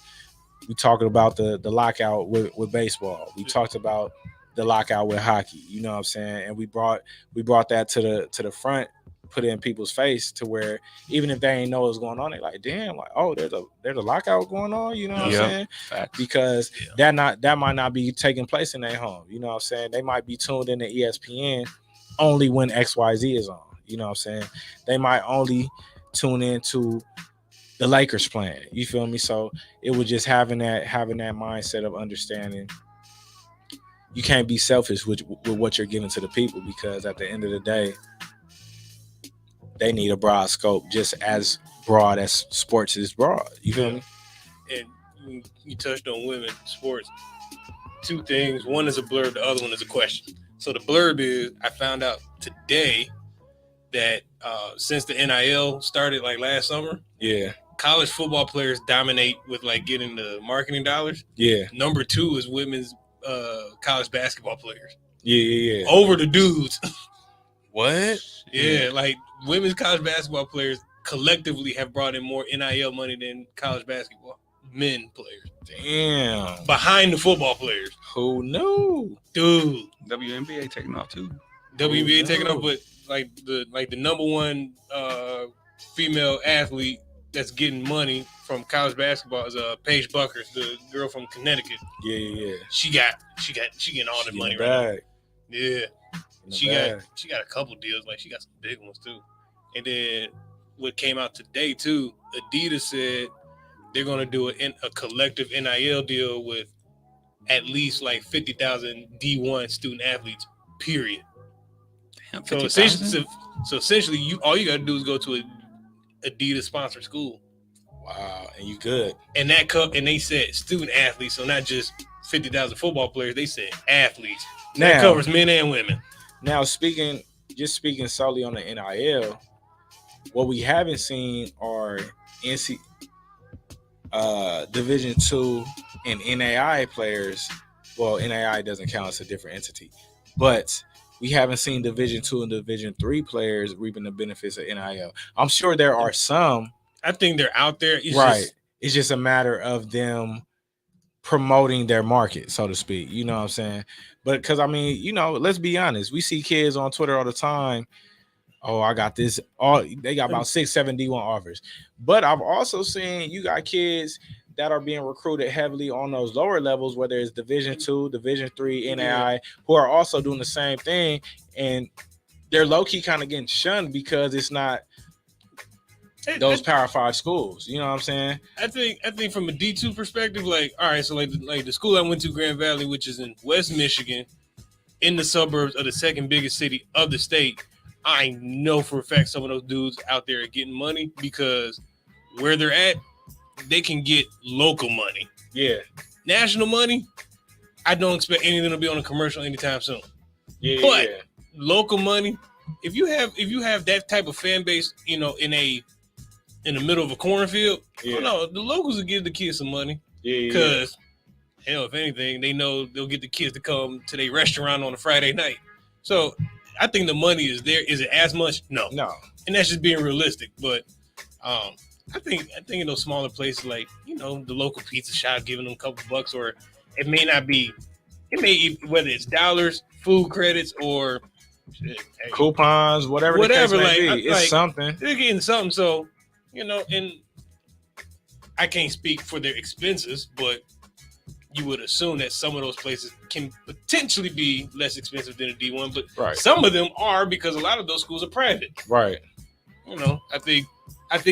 we talking about the lockout with baseball. We talked about the lockout with hockey. You know what I'm saying? And we brought that to the front, put it in people's face, to where even if they ain't know what's going on, they like, damn, like, oh, there's a lockout going on. You know what I'm saying? Facts. Because that might not be taking place in their home. You know what I'm saying? They might be tuned in to ESPN only when XYZ is on. You know what I'm saying? They might only tune into the Lakers playing. You feel me? So it was just having that mindset of understanding you can't be selfish with what you're giving to the people, because at the end of the day, they need a broad scope, just as broad as sports is broad. You feel me? And you touched on women sports. Two things. One is a blurb. The other one is a question. So the blurb is, I found out today that since the NIL started like last summer, college football players dominate with like getting the marketing dollars. Number 2 is women's college basketball players. Over the dudes. What? Like women's college basketball players collectively have brought in more NIL money than college basketball men players. Damn. Behind the football players. Who knew? Dude. WNBA taking off too. WNBA taking off, but like the number one female athlete that's getting money from college basketball is Paige Buckers, the girl from Connecticut. She getting all the money right now. She got a couple deals, like she got some big ones too. And then what came out today too, Adidas said they're gonna do a collective NIL deal with at least like 50,000 D1 student athletes. Period. Damn, so essentially, all you gotta do is go to a Adidas sponsored school. Wow, and you good. And they said student athletes, so not just 50,000 football players. They said athletes. Now, that covers men and women. Now, speaking solely on the NIL, what we haven't seen are Division II and NAI players. Well, NAI doesn't count as a different entity, but we haven't seen Division II and Division III players reaping the benefits of NIL. I'm sure there are some. I think they're out there. It's just a matter of them promoting their market, so to speak. You know what I'm saying? But because, I mean, you know, let's be honest. We see kids on Twitter all the time. Oh, I got this. They got about 6-7 D1 offers. But I've also seen you got kids that are being recruited heavily on those lower levels, whether it's Division II, Division III, NAI, who are also doing the same thing. And they're low-key kind of getting shunned because it's not those Power 5 schools. You know what I'm saying? I think from a D2 perspective, like, all right, so like the school I went to, Grand Valley, which is in West Michigan, in the suburbs of the second biggest city of the state, I know for a fact some of those dudes out there are getting money because where they're at, they can get local money. National money, I don't expect any of them to be on a commercial anytime soon. But local money, if you have that type of fan base, you know, in the middle of a cornfield, the locals will give the kids some money. Because hell, if anything, they know they'll get the kids to come to their restaurant on a Friday night. So I think the money is there. Is it as much? No. And that's just being realistic. But I think in those smaller places, like, you know, the local pizza shop giving them a couple bucks, or it may not be. It may, whether it's dollars, food credits, or coupons, whatever the case may be. It's something. They're getting something. So, you know, and I can't speak for their expenses, but you would assume that some of those places can potentially be less expensive than a D1, but Right. some of them are because a lot of those schools are private. Right. You know, I think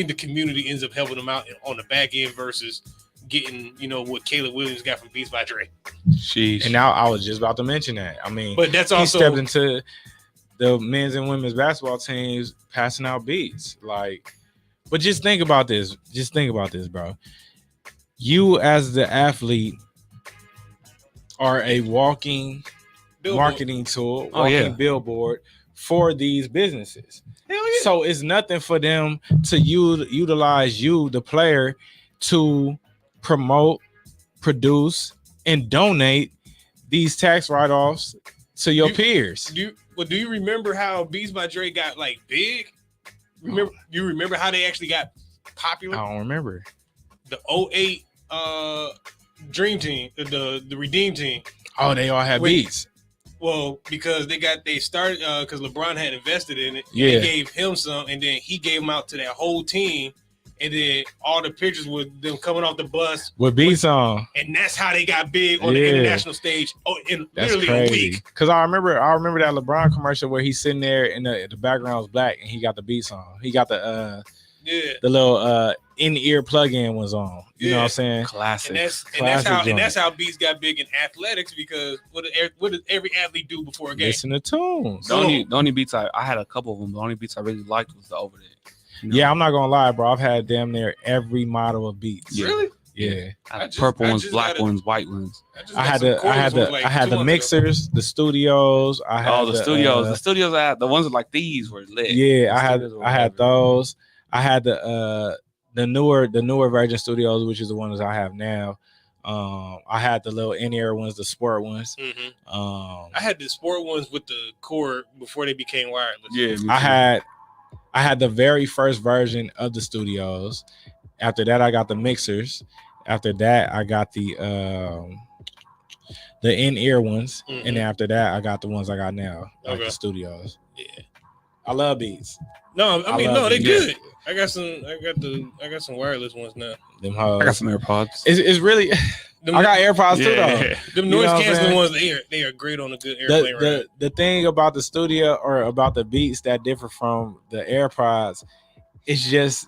the community ends up helping them out on the back end versus getting, you know, what Caleb Williams got from Beats by Dre. Sheesh. And now I was just about to mention that. I mean, But that's he also stepped into the men's and women's basketball teams passing out beats. Like, but just think about this. Just think about this, bro. You as the athlete are a walking Billboard. marketing tool, walking billboard for these businesses. Hell yeah. So it's nothing for them to utilize you, the player, to promote, produce, and donate these tax write-offs to your peers. Do you remember how Beats by Dre got like big? You remember how they actually got popular? I don't remember. The 08 Dream Team, the Redeem Team. Oh, they all had beats. Well, because they started because LeBron had invested in it. Yeah. They gave him some, and then he gave them out to that whole team. And then all the pictures with them coming off the bus with beats on, and that's how they got big on the international stage. Oh, in that's literally crazy. a week. Because I remember that LeBron commercial where he's sitting there and the background was black and he got the beats on. He got the little in-ear plug-in was on. You know what I'm saying? Classic. And that's how beats got big in athletics, because what does every athlete do before a game? Listen to tunes. The only beats I had a couple of them. The only beats I really liked was the Over There. You know? Yeah, I'm not gonna lie, bro. I've had damn near every model of beats. Yeah. Really? Yeah. I had purple ones, black ones, white ones. I had the mixers, the studios. I had the studios. The studios I had, the ones like these were lit. Yeah, I had those. I had the newer Virgin Studios, which is the ones I have now. I had the little in-ear ones, the sport ones. Mm-hmm. I had the sport ones with the cord before they became wireless. Yeah, I had the very first version of the studios. After that, I got the mixers. After that, I got the in-ear ones, and then after that, I got the ones I got now, like the studios. Yeah, I love beats. No, I mean, they're good. I got some wireless ones now. Them hoes. I got some AirPods. It's really. I got AirPods too though. Them noise canceling ones, they are great on a good airplane ride. The thing about the studio or about the beats that differ from the AirPods, it's just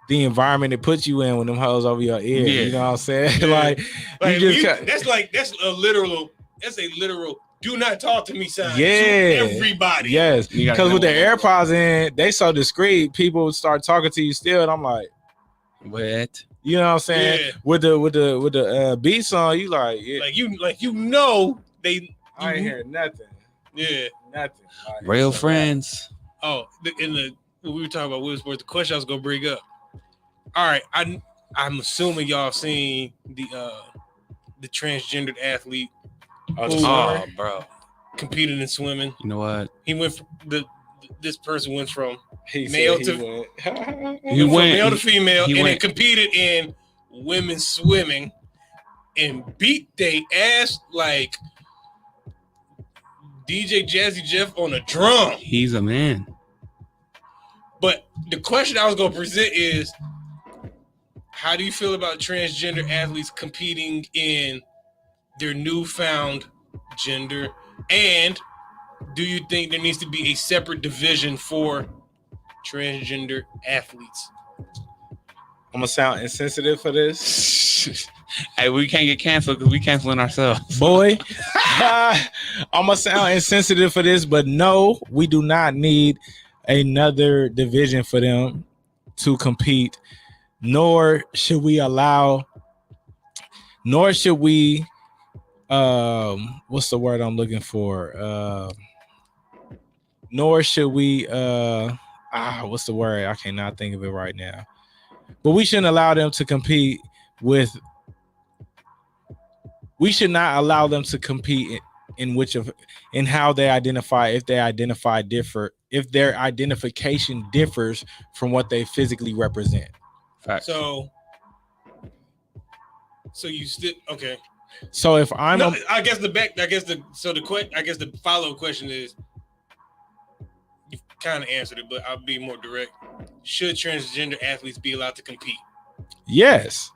the environment it puts you in when them hoes over your ear. Yeah. You know what I'm saying? Yeah. That's a literal do not talk to me sign. Yeah, to everybody. Yes, because with the AirPods in, they so discreet. People start talking to you still, and I'm like, what? You know what I'm saying? Yeah. With the beats on, you like, yeah. I ain't hear nothing. Yeah, nothing. Real friends. Oh, we were talking about Willis Sports. The question I was gonna bring up. All right, I'm assuming y'all seen the transgendered athlete. Bro, competing in swimming. You know what? He went from this person went from male to male to female, and then competed in women's swimming and beat they ass like DJ Jazzy Jeff on a drum. He's a man. But the question I was gonna present is, how do you feel about transgender athletes competing in their newfound gender, and do you think there needs to be a separate division for transgender athletes? I'm gonna sound insensitive for this. Hey, we can't get canceled because we canceling ourselves. Boy, I'm gonna sound insensitive for this, but no, we do not need another division for them to compete, nor should we what's the word I'm looking for? Nor should we what's the word? I cannot think of it right now. But we shouldn't allow them to compete we should not allow them to compete in how they identify, if their identification differs from what they physically represent. Fact. So you still okay. So if I'm I guess the follow-up question is, you kind of answered it, but I'll be more direct. Should transgender athletes be allowed to compete? Yes.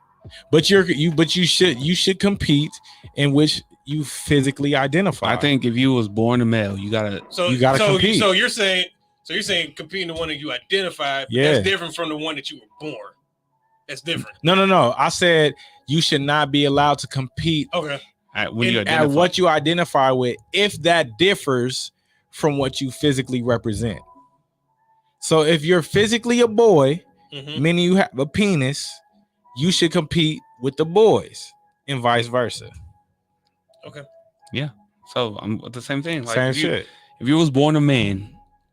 But you should compete in which you physically identify. I think if you was born a male, you gotta compete. So you're saying competing the one that you identified, that's different from the one that you were born. That's different. No. I said you should not be allowed to compete at what you identify with if that differs from what you physically represent. So if you're physically a boy, meaning you have a penis, you should compete with the boys and vice versa. Okay. Yeah. So I'm the same thing. Like Same shit. If you was born a man,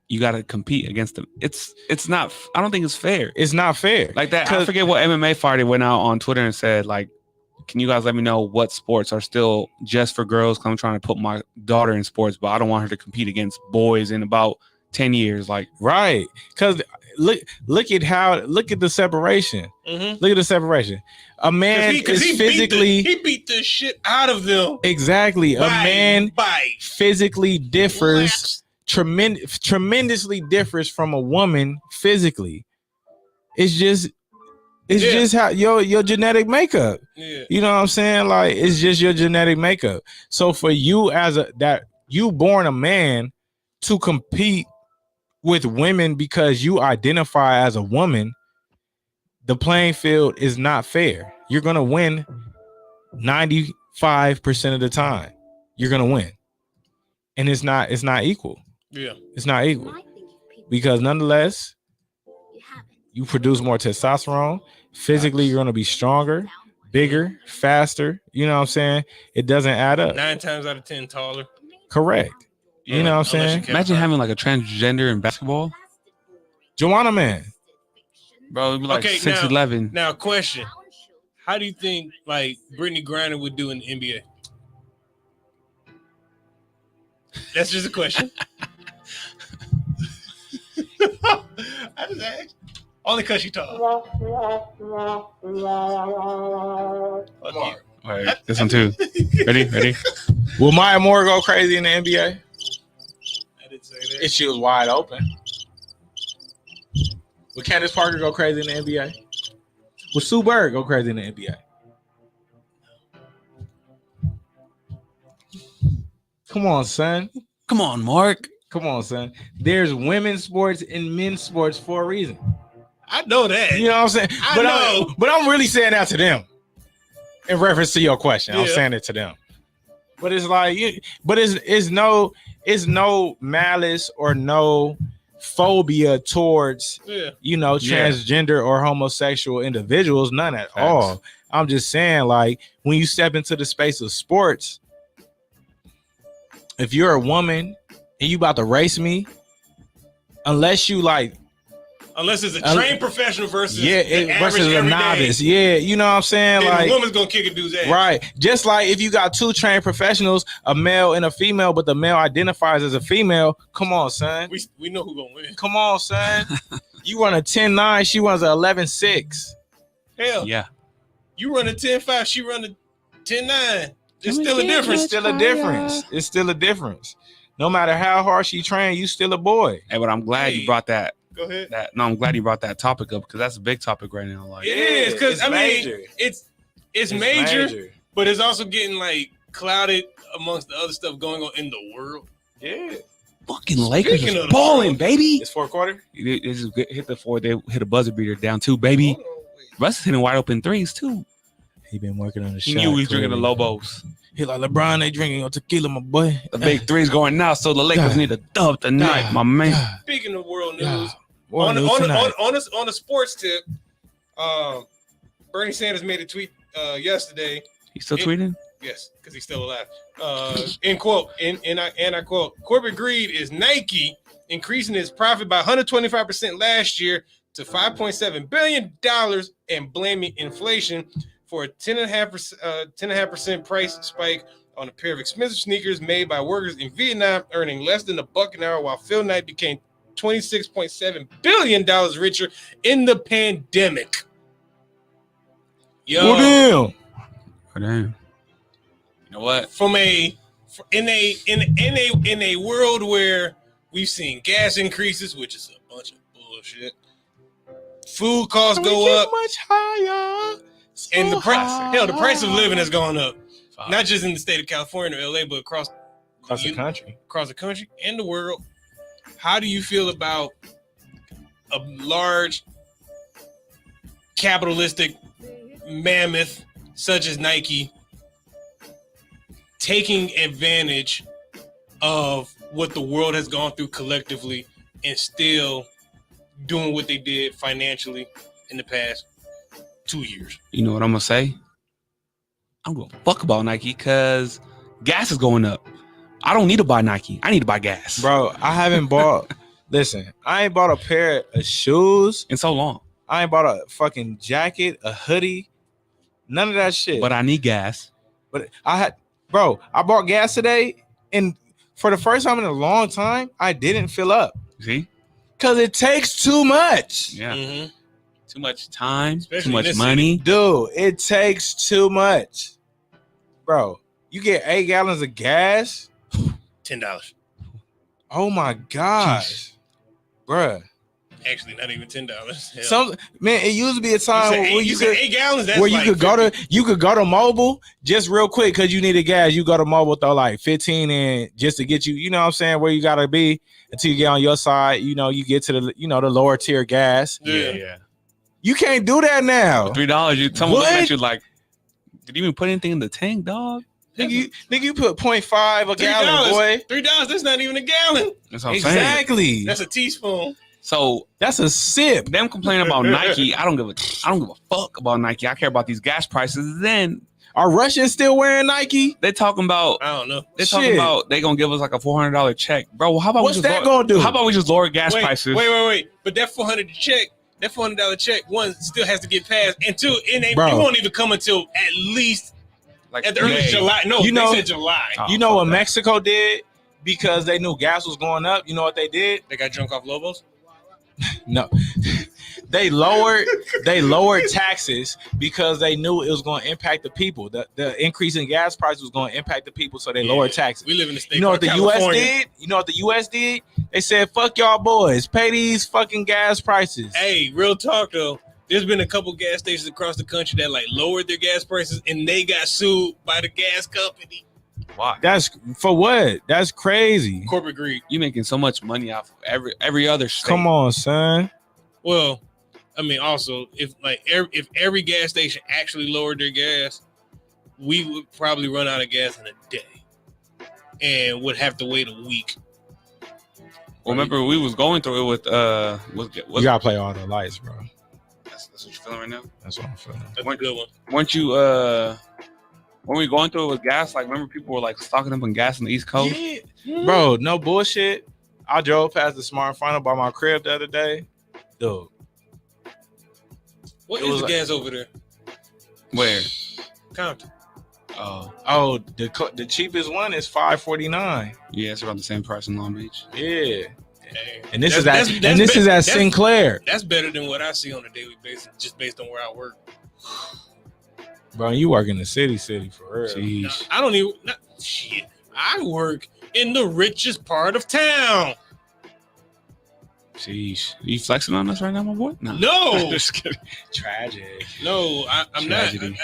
you got to compete against them. It's not. I don't think it's fair. It's not fair. Like that. I forget what MMA fighter went out on Twitter and said, like, can you guys let me know what sports are still just for girls? Cause I'm trying to put my daughter in sports, but I don't want her to compete against boys in about 10 years. Like, right. Cause look at the separation. Look at the separation. A man is physically he beat the shit out of them. Exactly. A man physically differs tremendously differs from a woman physically. It's just how your genetic makeup. Yeah. You know what I'm saying? Like, it's just your genetic makeup. So for you you born a man to compete with women because you identify as a woman, the playing field is not fair. You're gonna win 95% of the time. You're gonna win, and it's not equal. Yeah, it's not equal because nonetheless, you produce more testosterone. Physically, you're gonna be stronger, bigger, faster. You know what I'm saying? It doesn't add up. 9 times out of 10 taller. Correct. You know what I'm saying? Imagine having like a transgender in basketball. Joanna man. Bro, it'd be like 6'11". Now, question. How do you think like Brittany Griner would do in the NBA? That's just a question. I just asked. Only because she talks. All right, this one too. Ready? Will Maya Moore go crazy in the NBA? I didn't say that. If she was wide open. Will Candace Parker go crazy in the NBA? Will Sue Bird go crazy in the NBA? Come on, son. Come on, Mark. Come on, son. There's women's sports and men's sports for a reason. I know that. You know what I'm saying? But I'm really saying that to them. In reference to your question, I'm saying it to them. But it's like, it's no malice or no phobia towards transgender or homosexual individuals, none at all. I'm just saying, like, when you step into the space of sports, if you're a woman and you about to race me, unless it's a trained professional versus a novice. Yeah, you know what I'm saying? Then like, the woman's gonna kick a dude's ass. Right. Just like if you got 2 trained professionals, a male and a female, but the male identifies as a female, come on, son. We know who's gonna win. Come on, son. You run a 10-9, she runs a 11-6. Hell. Yeah. You run a 10-5, she run a 10-9. It's still a difference. It's still a difference. No matter how hard she trained, you still a boy. Hey, but I'm glad you brought that. Go ahead. I'm glad you brought that topic up because that's a big topic right now. Like, it is because major. It's major, but it's also getting like clouded amongst the other stuff going on in the world. Yeah. Fucking Lakers are balling, baby. It's fourth quarter. They just hit the 4. They hit a buzzer beater down 2, baby. Russ is hitting wide open 3s too. He been working on the shot. He knew he was drinking the Lobos. He like, LeBron, they drinking your tequila, my boy. The big 3's going now, so the Lakers need a dub tonight, my man. Speaking of world news, on a sports tip, Bernie Sanders made a tweet yesterday. He's still tweeting? Yes, because he's still alive. I quote, corporate greed is Nike increasing its profit by 125% last year to $5.7 billion and blaming inflation for a 10.5% price spike on a pair of expensive sneakers made by workers in Vietnam, earning less than $1 an hour, while Phil Knight became $26.7 billion richer in the pandemic. Yo, oh, damn. You know what? In a world where we've seen gas increases, which is a bunch of bullshit. Food costs go up. Much higher. And the price of living has gone up. Not just in the state of California or LA, but across the country. Across the country and the world. How do you feel about a large capitalistic mammoth such as Nike taking advantage of what the world has gone through collectively and still doing what they did financially in the past 2 years? You know what I'm gonna say? I'm gonna fuck about Nike because gas is going up. I don't need to buy Nike. I need to buy gas. Bro, I haven't bought. Listen, I ain't bought a pair of shoes in so long. I ain't bought a fucking jacket, a hoodie, none of that shit. But I need gas. But I bought gas today, and for the first time in a long time, I didn't fill up. See? Because it takes too much. Yeah. Mm-hmm. Too much time, Especially too much money. Dude, it takes too much. Bro, you get 8 gallons of gas. $10. Oh my gosh. Bruh. Actually, not even $10. Man, it used to be a time where you said 8 gallons. That's where like you could go to mobile just real quick because you needed gas. You go to mobile, throw like 15 in just to get you. You know what I'm saying? Where you gotta be until you get on your side. You know, you get to the the lower tier gas. Yeah. You can't do that now. $3. Someone looking at you like, did you even put anything in the tank, dog? Nigga, you put 0.5 a gallon, boy. $3. That's not even a gallon. That's what I'm saying. Exactly. That's a teaspoon. So that's a sip. Them complaining about Nike. I don't give a fuck about Nike. I care about these gas prices. Then are Russians still wearing Nike? They talking about. I don't know. They talking about they gonna give us like a $400 check, bro. How about what's that gonna do? How about we just lower gas prices? Wait. But that $400 check, one still has to get passed, and two, it won't even come until at least like at the early July. No, they said July. You know what Mexico did because they knew gas was going up? You know what they did? They got drunk off Lobos. No, they lowered taxes because they knew it was going to impact the people. The increase in gas prices was going to impact the people, so they lowered taxes. We live in the state. You know what the U.S. did? You know what the U.S. did? They said, "Fuck y'all boys, pay these fucking gas prices." Hey, real talk though. There's been a couple gas stations across the country that like lowered their gas prices, and they got sued by the gas company. Why? That's for what? That's crazy. Corporate greed. You making so much money off of every other state. Come on, son. Well, I mean, also if every gas station actually lowered their gas, we would probably run out of gas in a day, and would have to wait a week. Well, remember we was going through it with you gotta play all the lights, bro. That's what you're feeling right now. That's what I'm feeling. That's a good one. Weren't you when we going through it with gas, like remember people were like stocking up on gas on the East Coast? Yeah. Bro, no bullshit. I drove past the Smart Final by my crib the other day. Dude. What is the gas over there? Where? Compton. Oh, the cheapest one is $5.49. Yeah, it's around the same price in Long Beach. Yeah. Hey, and this is at Sinclair. That's better than what I see on a daily basis, just based on where I work. Bro, you work in the city for real. Jeez. I don't even. Shit. I work in the richest part of town. Jeez. Are you flexing on us right now, my boy? No. Just kidding. Tragic. No, I'm Tragedy.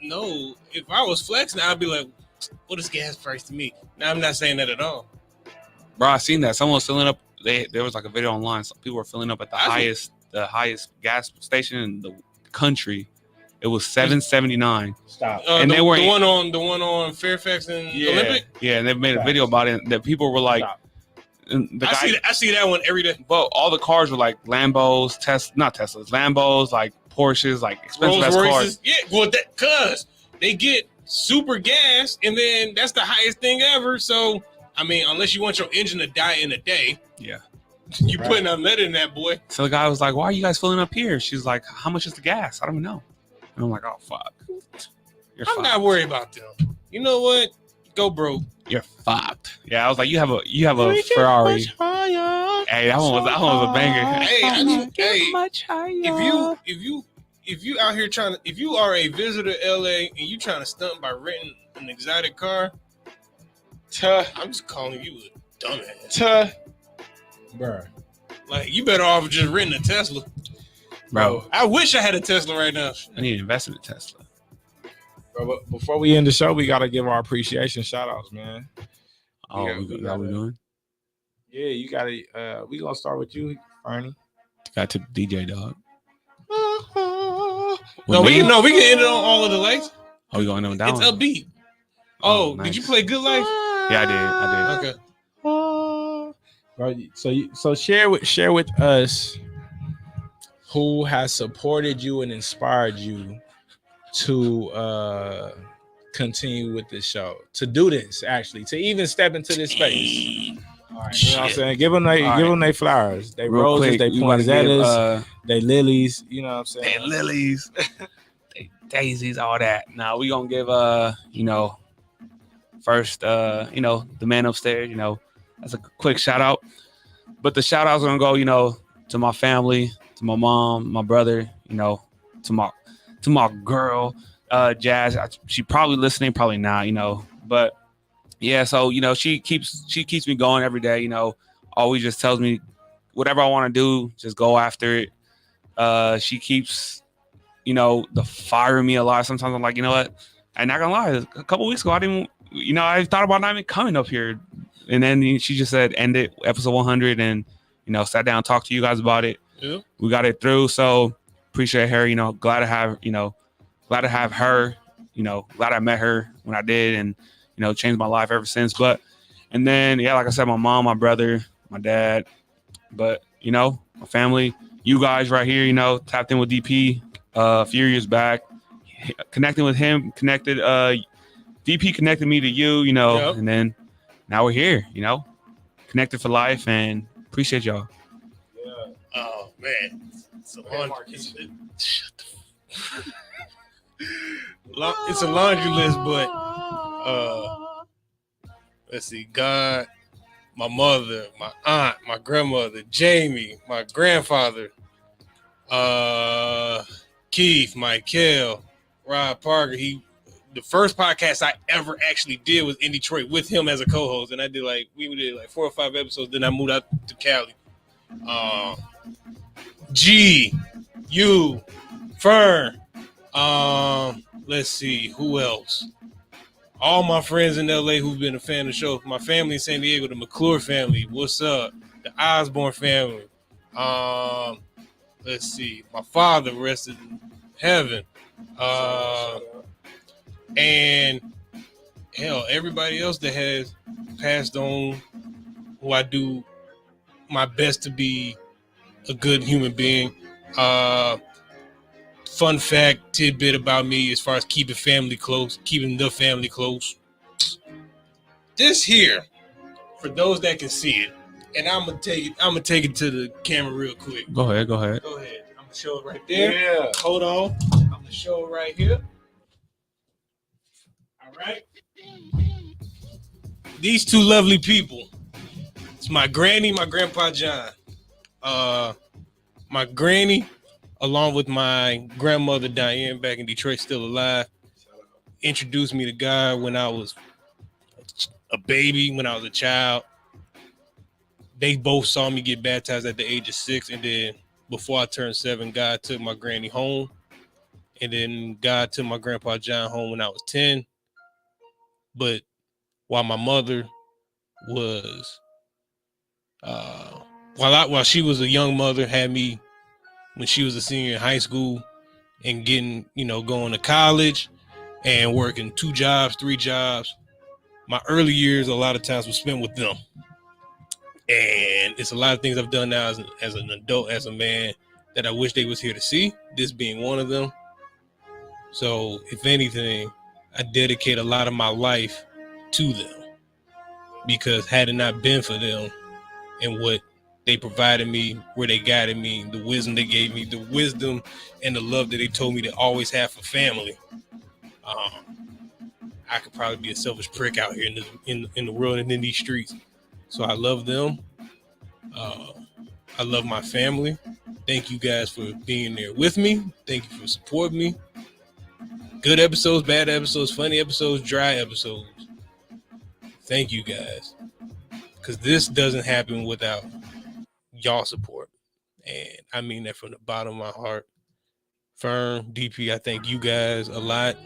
not. If I was flexing, I'd be like, what is gas price to me? Now, I'm not saying that at all. Bro, I seen that. Someone was filling up. There was like a video online. Some people were filling up at the highest gas station in the country. It was $7.79. Stop. And they were the one on Fairfax and Olympic. Yeah, and they made a video about it that people were like, I see that one every day. But all the cars were like Lambos, not Teslas, Lambos, like Porsches, like expensive ass cars. Yeah, well, cause they get super gas, and then that's the highest thing ever. So, I mean, unless you want your engine to die in a day, you putting a lead in that boy. So the guy was like, "Why are you guys filling up here?" She's like, "How much is the gas? I don't even know." And I'm like, "Oh fuck." I'm not worried about them. You know what? Go broke. You're fucked. Yeah, I was like, you have a Ferrari. Hey, that one was a banger. If you out here if you are a visitor to LA and you trying to stunt by renting an exotic car, I'm just calling you a dumbass. Bruh. Like, you better off just renting a Tesla. Bro, I wish I had a Tesla right now. I need to invest in a Tesla. Bro, but before we end the show, we gotta give our appreciation shout outs, man. Oh, we doing? Yeah, you gotta. We gonna start with you, Ernie. Got to the DJ, dog. No, we can end it on all of the lights. Oh, we going down? It's upbeat. Oh, nice. Did you play Good Life? Yeah, I did. Okay. Bro, so share with us who has supported you and inspired you to continue with this show, to do this, actually, to even step into this space. All right, you know what I'm saying? Give them their flowers, they roses, they poinsettias, they lilies. You know what I'm saying? They lilies, they daisies, all that. Now we gonna give first the man upstairs. That's a quick shout out. But the shout outs are gonna go to my family, to my mom, my brother, to my girl, Jazz. She probably listening, probably not, but. Yeah, so she keeps me going every day. Always just tells me whatever I want to do, just go after it. She keeps, the firing me a lot. Sometimes I'm like, you know what? I'm not gonna lie. A couple weeks ago, I didn't, I thought about not even coming up here, and then she just said end it, episode 100, and sat down, talked to you guys about it. Yeah. We got it through. So appreciate her. Glad to have her. Glad I met her when I did, and. Changed my life ever since. But, and then, like I said, my mom, my brother, my dad, but, my family, you guys right here, tapped in with DP a few years back, connecting with him, DP connected me to you, Yep. And then now we're here, connected for life, and appreciate y'all. Yeah. Oh, man. It's a laundry list, but let's see, God, my mother, my aunt, my grandmother, Jamie, my grandfather, Keith, Michael, Rod Parker. The first podcast I ever actually did was in Detroit with him as a co-host, and we did 4 or 5 episodes. Then I moved out to Cali. G, you, Fern. Let's see, who else? All my friends in LA who've been a fan of the show. My family in San Diego, the McClure family. What's up? The Osborne family. Let's see. My father rested in heaven. And hell, everybody else that has passed on, who I do my best to be a good human being. Fun fact, tidbit about me as far as keeping the family close. This here, for those that can see it, and I'm gonna take it to the camera real quick. Go ahead. I'm gonna show it right there. Yeah. Hold on. I'm gonna show it right here. All right. These two lovely people. It's my granny, my grandpa John. My granny, along with my grandmother Diane back in Detroit, still alive, introduced me to God when I was a baby, when I was a child. They both saw me get baptized at the age of 6, and then before I turned 7, God took my granny home, and then God took my grandpa John home when I was 10. But while my mother was, while she was a young mother, had me when she was a senior in high school and getting, going to college and working 2 jobs, 3 jobs. My early years, a lot of times were spent with them. And it's a lot of things I've done now as an adult, as a man, that I wish they was here to see, this being one of them. So if anything, I dedicate a lot of my life to them, because had it not been for them and what they provided me, where they guided me, the wisdom they gave me, the wisdom and the love that they told me to always have for family, I could probably be a selfish prick out here in the world and in these streets. So I love them. I love my family. Thank you guys for being there with me. Thank you for supporting me. Good episodes, bad episodes, funny episodes, dry episodes. Thank you guys. Because this doesn't happen without y'all support. And I mean that from the bottom of my heart. Firm, DP, I thank you guys a lot.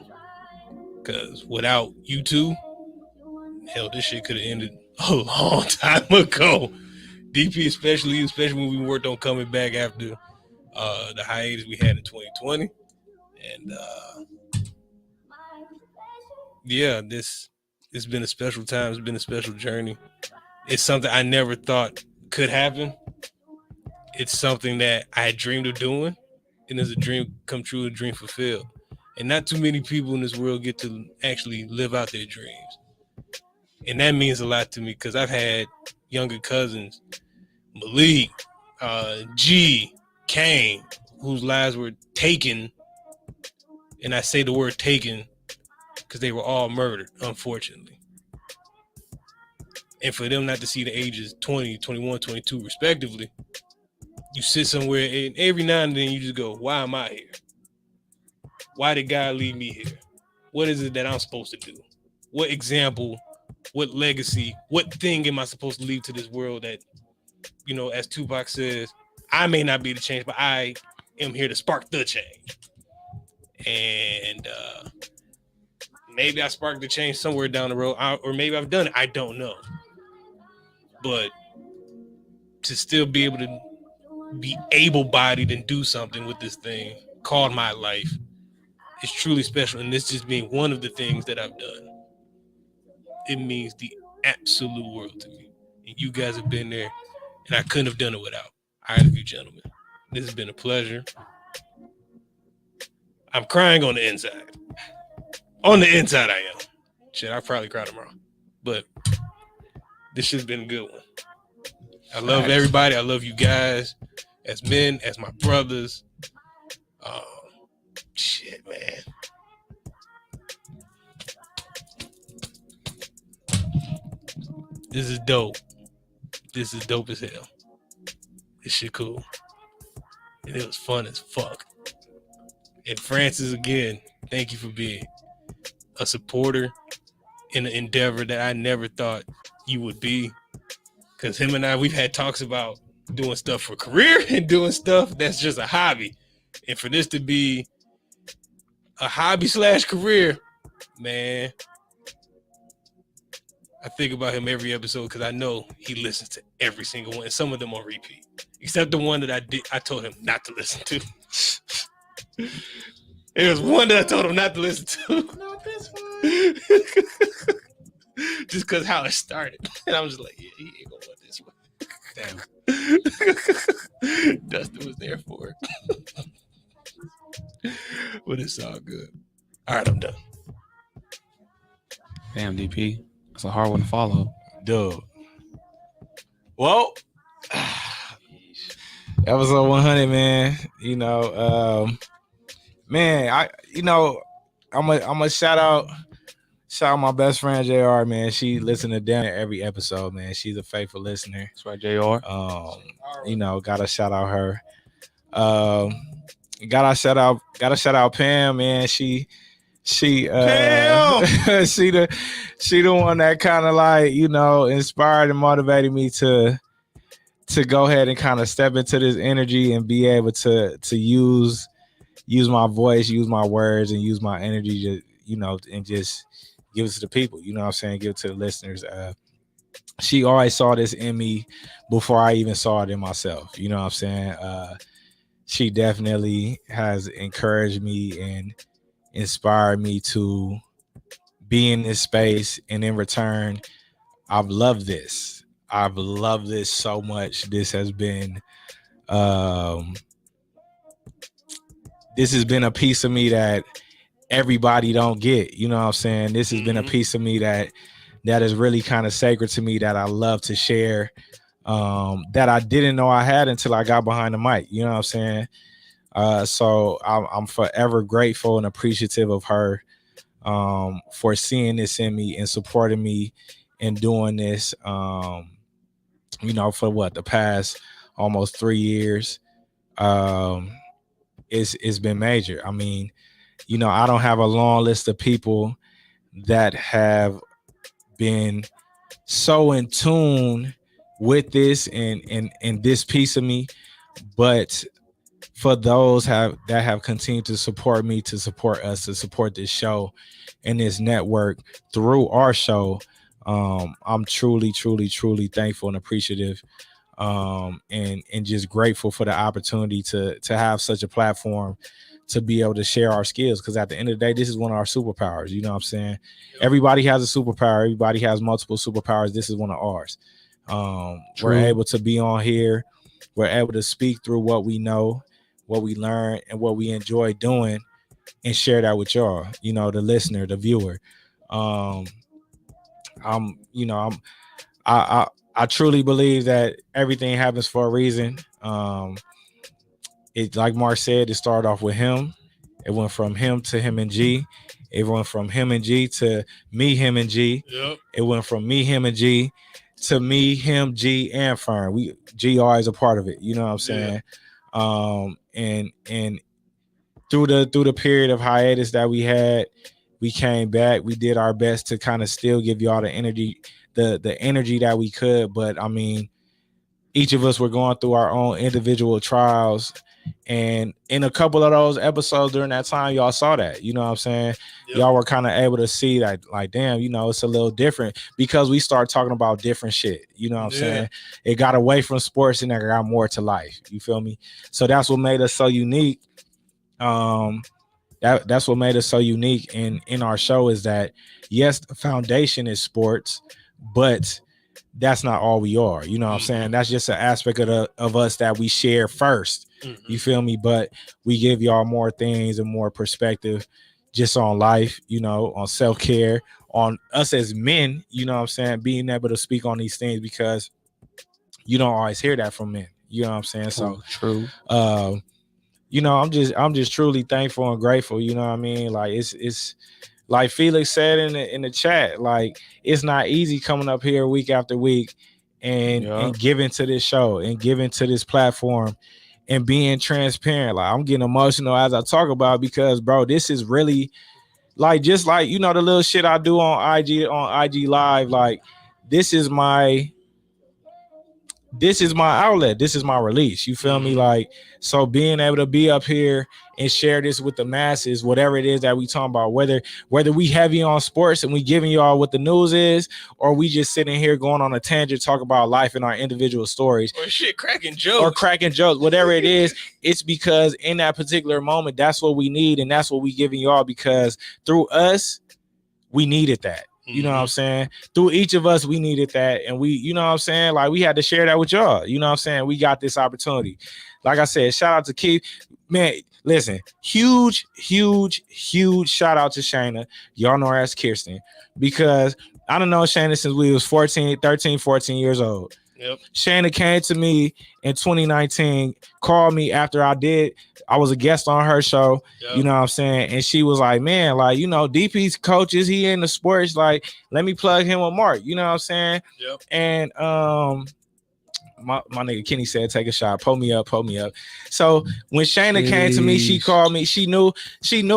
Because without you two, hell, this shit could have ended a long time ago. DP, especially when we worked on coming back after the hiatus we had in 2020. And yeah, it's been a special time. It's been a special journey. It's something I never thought could happen. It's something that I had dreamed of doing, and it's a dream come true, a dream fulfilled. And not too many people in this world get to actually live out their dreams. And that means a lot to me because I've had younger cousins, Malik, G, Kane, whose lives were taken. And I say the word taken because they were all murdered, unfortunately. And for them not to see the ages 20, 21, 22, respectively, you sit somewhere and every now and then you just go, why am I here? Why did God leave me here? What is it that I'm supposed to do? What example, what legacy, what thing am I supposed to leave to this world that, you know, as Tupac says, I may not be the change, but I am here to spark the change. And maybe I sparked the change somewhere down the road, or maybe I've done it. I don't know. But to still be able to be able-bodied and do something with this thing called my life is truly special. And this just being one of the things that I've done, it means the absolute world to me. And you guys have been there, and I couldn't have done it without either of you gentlemen. This has been a pleasure. I'm crying on the inside. On the inside, I am. Shit, I'll probably cry tomorrow. But this has been a good one. I love everybody. I love you guys as men, as my brothers. Shit, man. This is dope. This is dope as hell. This shit cool. And it was fun as fuck. And Francis, again, thank you for being a supporter in an endeavor that I never thought you would be. Because him and I, we've had talks about doing stuff for career and doing stuff that's just a hobby. And for this to be a hobby / career, man, I think about him every episode because I know he listens to every single one, and some of them on repeat, except the one that I told him not to listen to. There was one that I told him not to listen to. Not this one. Just because how it started. And I was just like, yeah, he ain't gonna want this one. Damn. Dustin was there for it. But it's all good. All right, I'm done. Damn, DP. It's a hard one to follow. Dude. Well, episode 100, man. You know, man, I'm a shout out my best friend JR, man. She listened to damn every episode, man. She's a faithful listener. That's right, JR. You know, gotta shout out her. Gotta shout out Pam, man. She Pam! she the one that kind of like, you know, inspired and motivated me to go ahead and kind of step into this energy and be able to use my voice, use my words, and use my energy to, you know, and just give it to the people, you know what I'm saying? Give it to the listeners. She always saw this in me before I even saw it in myself, you know what I'm saying? She definitely has encouraged me and inspired me to be in this space, and in return, I've loved this. I've loved this so much. This has been a piece of me that everybody don't get, you know what I'm saying? This has been a piece of me that is really kind of sacred to me, that I love to share, that I didn't know I had until I got behind the mic, you know what I'm saying? So I'm forever grateful and appreciative of her for seeing this in me and supporting me in doing this, you know, for the past almost 3 years. It's been major. I mean, you know, I don't have a long list of people that have been so in tune with this and this piece of me. But for those that have continued to support me, to support us, to support this show and this network through our show, I'm truly thankful and appreciative, and just grateful for the opportunity to have such a platform to be able to share our skills, because at the end of the day, this is one of our superpowers. You know what I'm saying? Everybody has a superpower. Everybody has multiple superpowers. This is one of ours. We're able to be on here. We're able to speak through what we know, what we learn, and what we enjoy doing, and share that with y'all, you know, the listener, the viewer. I truly believe that everything happens for a reason. It, like Mark said, it started off with him. It went from him to him and G. It went from him and G to me, him and G. Yep. It went from me, him and G to me, him, G, and Fern. G always a part of it. You know what I'm saying? Yeah. And through the period of hiatus that we had, we came back. We did our best to kind of still give y'all the energy that we could. But I mean, each of us were going through our own individual trials. And in a couple of those episodes during that time, y'all saw that, you know what I'm saying? Yep. Y'all were kind of able to see that, like, damn, you know, it's a little different because we start talking about different shit. You know what I'm saying? It got away from sports and it got more to life. You feel me? So that's what made us so unique. That's what made us so unique in our show, is that, yes, the foundation is sports, but that's not all we are. You know what I'm saying? That's just an aspect of us that we share first. You feel me? But we give y'all more things and more perspective just on life, you know, on self-care, on us as men, you know what I'm saying, being able to speak on these things, because you don't always hear that from men. You know what I'm saying? So true. You know, I'm just truly thankful and grateful. You know what I mean? Like, it's like Felix said in the chat, like, it's not easy coming up here week after week and giving to this show and giving to this platform and being transparent. Like, I'm getting emotional as I talk about it, because, bro, this is really like, just like, you know, the little shit I do on IG Live. Like, this is my outlet. This is my release. You feel me? Like, so being able to be up here and share this with the masses, whatever it is that we talking about, whether we heavy on sports and we giving y'all what the news is, or we just sitting here going on a tangent, talk about life and our individual stories, or shit, cracking jokes, whatever it is, it's because in that particular moment, that's what we need. And that's what we giving y'all, because through us, we needed that. You know what I'm saying? Through each of us, we needed that. And we, you know what I'm saying? Like, we had to share that with y'all. You know what I'm saying? We got this opportunity. Like I said, shout out to Keith. Man, listen, huge shout out to Shayna. Y'all know her as Kirsten, because I don't know Shayna since we was 13, 14 years old. Yep. Shayna came to me in 2019, called me after I was a guest on her show. Yep. You know what I'm saying? And she was like, man, like, you know, DP's coaches, he in the sports, like, let me plug him with Mark. You know what I'm saying? Yep. And my nigga Kenny said, take a shot, pull me up. So when Shayna came to me, she called me, she knew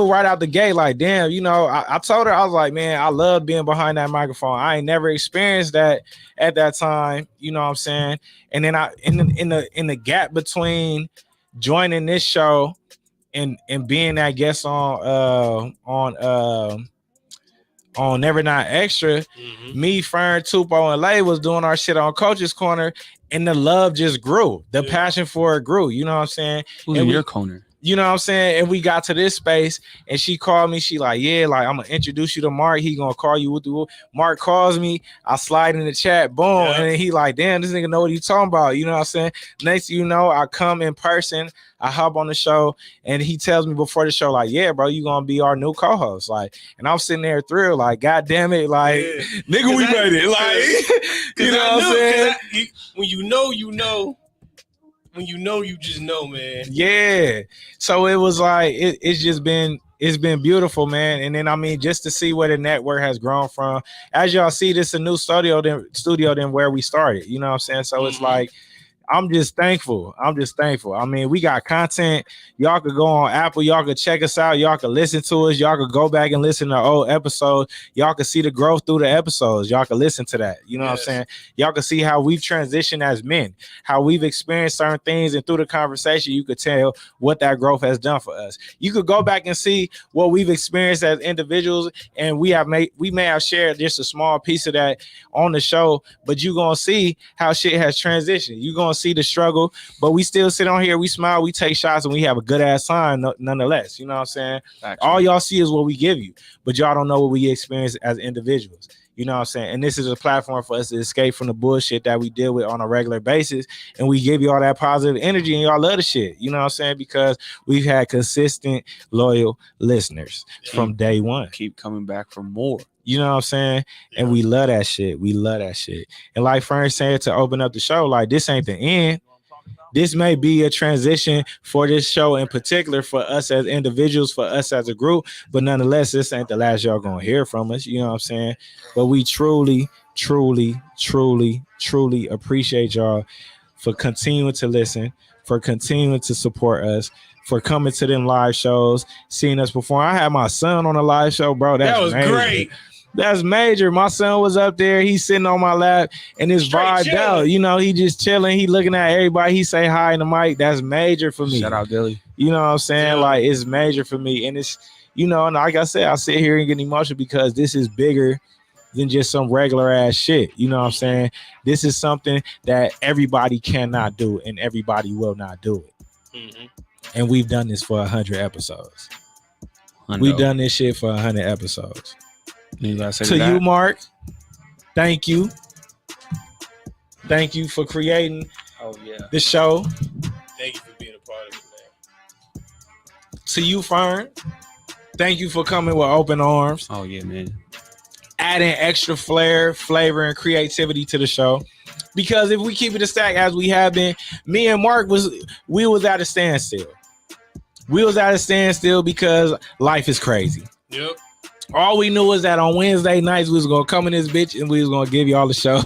right out the gate, like, damn, you know, I told her, I was like, man, I love being behind that microphone. I ain't never experienced that at that time, you know what I'm saying? And then in the gap between joining this show and being that guest on Never Not Extra, me, Fern, Tupo, and Lay was doing our shit on Coach's Corner, and the love just grew. The passion for it grew. You know what I'm saying? Who's in your corner? You know what I'm saying? And we got to this space, and she called me. She like, yeah, like, I'm gonna introduce you to Mark. He gonna call you with the Mark calls me. I slide in the chat, boom, and then he like, damn, this nigga know what he talking about. You know what I'm saying? Next thing you know, I come in person. I hop on the show, and he tells me before the show, like, yeah, bro, you gonna be our new co-host. Like, and I'm sitting there thrilled, like, god damn it, like, nigga, we made it. Like, you know what I'm saying? When you know, you know. When you know, you just know, man. Yeah. So it was like, it's been beautiful, man. And then, I mean, just to see where the network has grown from. As y'all see, this is a new studio than where we started. You know what I'm saying? So it's like, I'm just thankful. I mean, we got content. Y'all could go on Apple. Y'all could check us out. Y'all could listen to us. Y'all could go back and listen to old episodes. Y'all could see the growth through the episodes. Y'all could listen to that. You know what I'm saying? Y'all could see how we've transitioned as men, how we've experienced certain things, and through the conversation, you could tell what that growth has done for us. You could go back and see what we've experienced as individuals, and we may have shared just a small piece of that on the show, but you're gonna see how shit has transitioned. You're gonna see the struggle, but we still sit on here, we smile, we take shots, and we have a good ass time nonetheless. You know what I'm saying? Actually, all y'all see is what we give you, but y'all don't know what we experience as individuals. You know what I'm saying? And this is a platform for us to escape from the bullshit that we deal with on a regular basis. And we give you all that positive energy, and y'all love the shit. You know what I'm saying? Because we've had consistent, loyal listeners from day one. Keep coming back for more. You know what I'm saying? Yeah. And we love that shit. We love that shit. And like Fern said, to open up the show, like, this ain't the end. This may be a transition for this show in particular, for us as individuals, for us as a group, but nonetheless, this ain't the last y'all gonna hear from us. You know what I'm saying? But we truly, truly, truly, truly appreciate y'all for continuing to listen, for continuing to support us, for coming to them live shows, seeing us perform. I had my son on a live show, bro. That was major. Great. That's major. My son was up there. He's sitting on my lap, and it's vibed out. You know, he just chilling. He looking at everybody. He say hi in the mic. That's major for me. Shout out, Billy. You know what I'm saying? Yeah. Like, it's major for me. And it's, you know, and like I said, I sit here and get emotional because this is bigger than just some regular ass shit. You know what I'm saying? This is something that everybody cannot do, and everybody will not do it. Mm-hmm. And we've done this for 100 episodes. We've done this shit for 100 episodes. To you, Mark, thank you. Thank you for creating the show. Thank you for being a part of it, man. To you, Fern, thank you for coming with open arms. Oh, yeah, man. Adding extra flair, flavor, and creativity to the show. Because if we keep it a stack as we have been, me and Mark was at a standstill. We was at a standstill because life is crazy. Yep. All we knew was that on Wednesday nights we was gonna come in this bitch and we was gonna give y'all the show.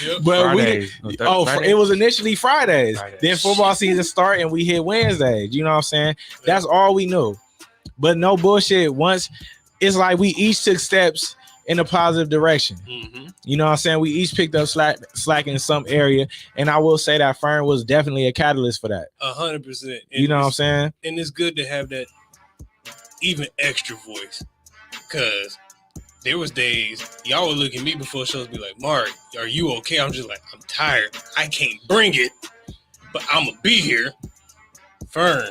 Yep. But Fridays. It was initially Fridays. Then football season start and we hit Wednesdays. You know what I'm saying? Yep. That's all we knew. But no bullshit. Once it's like we each took steps in a positive direction. Mm-hmm. You know what I'm saying? We each picked up slack in some area, and I will say that Fern was definitely a catalyst for that. 100%. You know what I'm saying? And it's good to have that even extra voice. Because there was days y'all would look at me before shows be like, Mark, are you okay? I'm just like, I'm tired. I can't bring it, but I'm going to be here. Fern.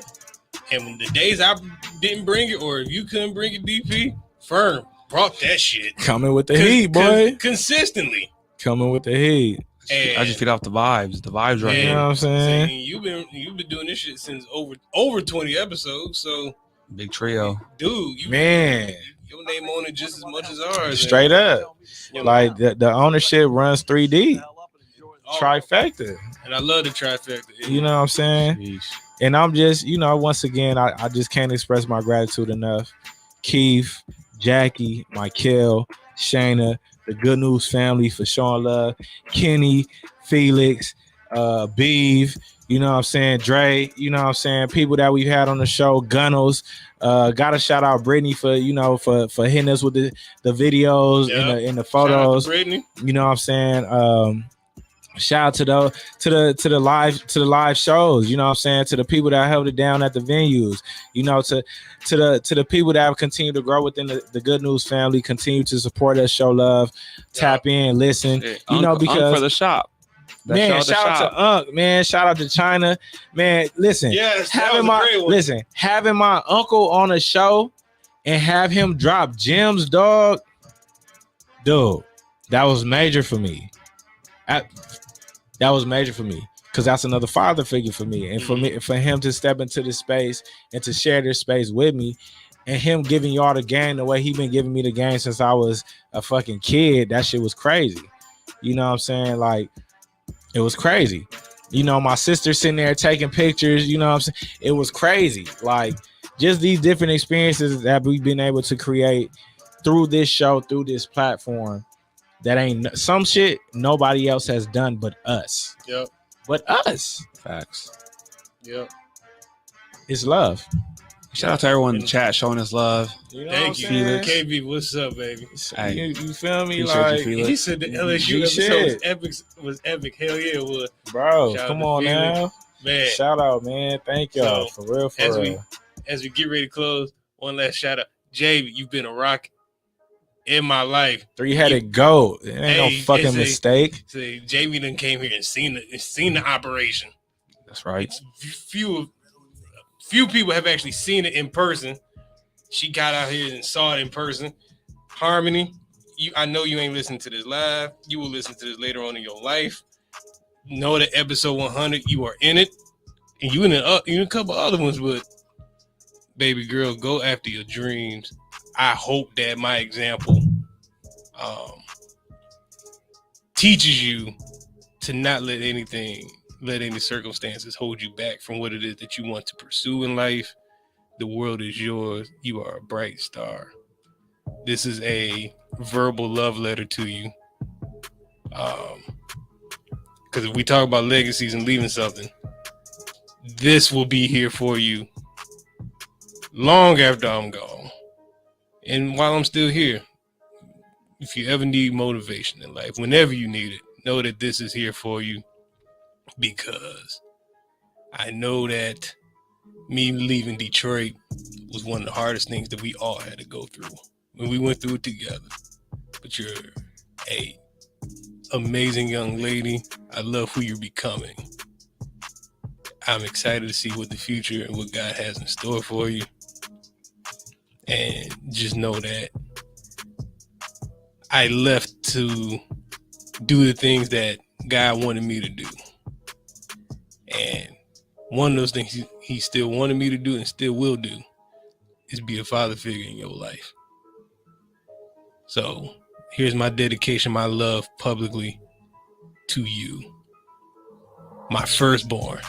And when the days I didn't bring it, or if you couldn't bring it, DP, Fern brought that shit. Coming with the heat, boy. Consistently. Coming with the heat. And I just feed off the vibes. The vibes right here. You know what I'm saying? You've been doing this shit since over 20 episodes, so big trio. Dude, your name on it just as much as ours. Straight up. Like the ownership runs 3D. Trifecta. And I love the trifecta. You know what I'm saying? Jeez. And I'm just, you know, once again, I just can't express my gratitude enough. Keith, Jackie, Michael, Shayna, the Good News family for showing love. Kenny, Felix, Beeve, you know what I'm saying? Dre, you know what I'm saying? People that we've had on the show, Gunnels. Gotta shout out Brittany for, you know, for hitting us with the videos and the photos. Brittany. You know what I'm saying? Shout out to the live shows, you know what I'm saying, to the people that held it down at the venues, you know, to the people that have continued to grow within the Good News family, continue to support us, show love, tap in, listen, you know, because for the shop. Man, shout out to Unc, man. Shout out to China, man. Listen, yes, having my uncle on a show and have him drop gems, dog. Dude, that was major for me. That was major for me because that's another father figure for me, and for him to step into this space and to share this space with me, and him giving y'all the game the way he been giving me the game since I was a fucking kid. That shit was crazy. You know what I'm saying? Like, it was crazy. You know, my sister sitting there taking pictures, you know what I'm saying? It was crazy. Like, just these different experiences that we've been able to create through this show, through this platform, that ain't some shit nobody else has done but us. Yep. but us. Facts. Yep. It's love. Shout out to everyone in the chat showing us love. You know Thank you, Felix. KB. What's up, baby? Hey, You feel me? appreciate Like, you, Felix. He said the LSU G episode shit. was epic. Hell yeah, it was. bro, Shout out come to on Felix. now. Man, Shout out, man. Thank y'all. So, for real, as real. we get ready to close, one last shout out. Jay, you've been a rock in my life. Three-headed goat. It ain't no fucking mistake. Say Jamie done came here and seen the operation. That's right. Few people have actually seen it in person. She got out here and saw it in person. Harmony, I know you ain't listening to this live. You will listen to this later on in your life. Know that episode 100, you are in it, and you in a couple other ones. But baby girl, go after your dreams. I hope that my example teaches you to not let any circumstances hold you back from what it is that you want to pursue in life. The world is yours. You are a bright star. This is a verbal love letter to you. Because if we talk about legacies and leaving something, this will be here for you long after I'm gone. And while I'm still here, if you ever need motivation in life, whenever you need it, know that this is here for you, because I know that me leaving Detroit was one of the hardest things that we all had to go through. When we went through it together. But you're a amazing young lady. I love who you're becoming. I'm excited to see what the future and what God has in store for you. And just know that I left to do the things that God wanted me to do. And one of those things he still wanted me to do and still will do is be a father figure in your life. So here's my dedication, my love publicly to you, my firstborn.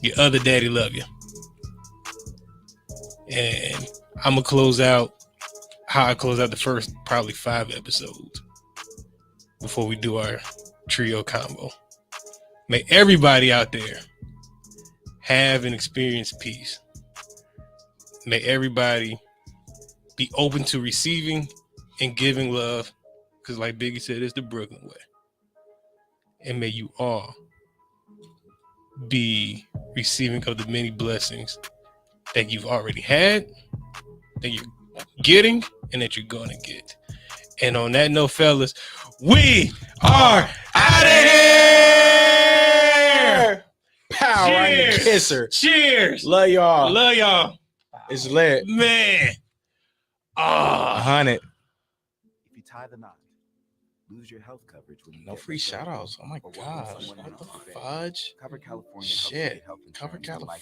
Your other daddy love you. And I'm going to close out how I close out the first probably 5 episodes before we do our trio combo. May everybody out there have and experience peace. May everybody be open to receiving and giving love, because like Biggie said, it's the Brooklyn way. And may you all be receiving of the many blessings that you've already had, that you're getting, and that you're going to get. And on that note, fellas, we are out of here! Pow, right in the Cheers! kisser. Cheers! Love y'all. Love y'all. It's lit. Man. 100. If you tie the knot, lose your health coverage when you No get free let go, shout outs. Oh my or work with gosh. someone What the else. fudge? Cover California Shit. helps you get health Cover insurance like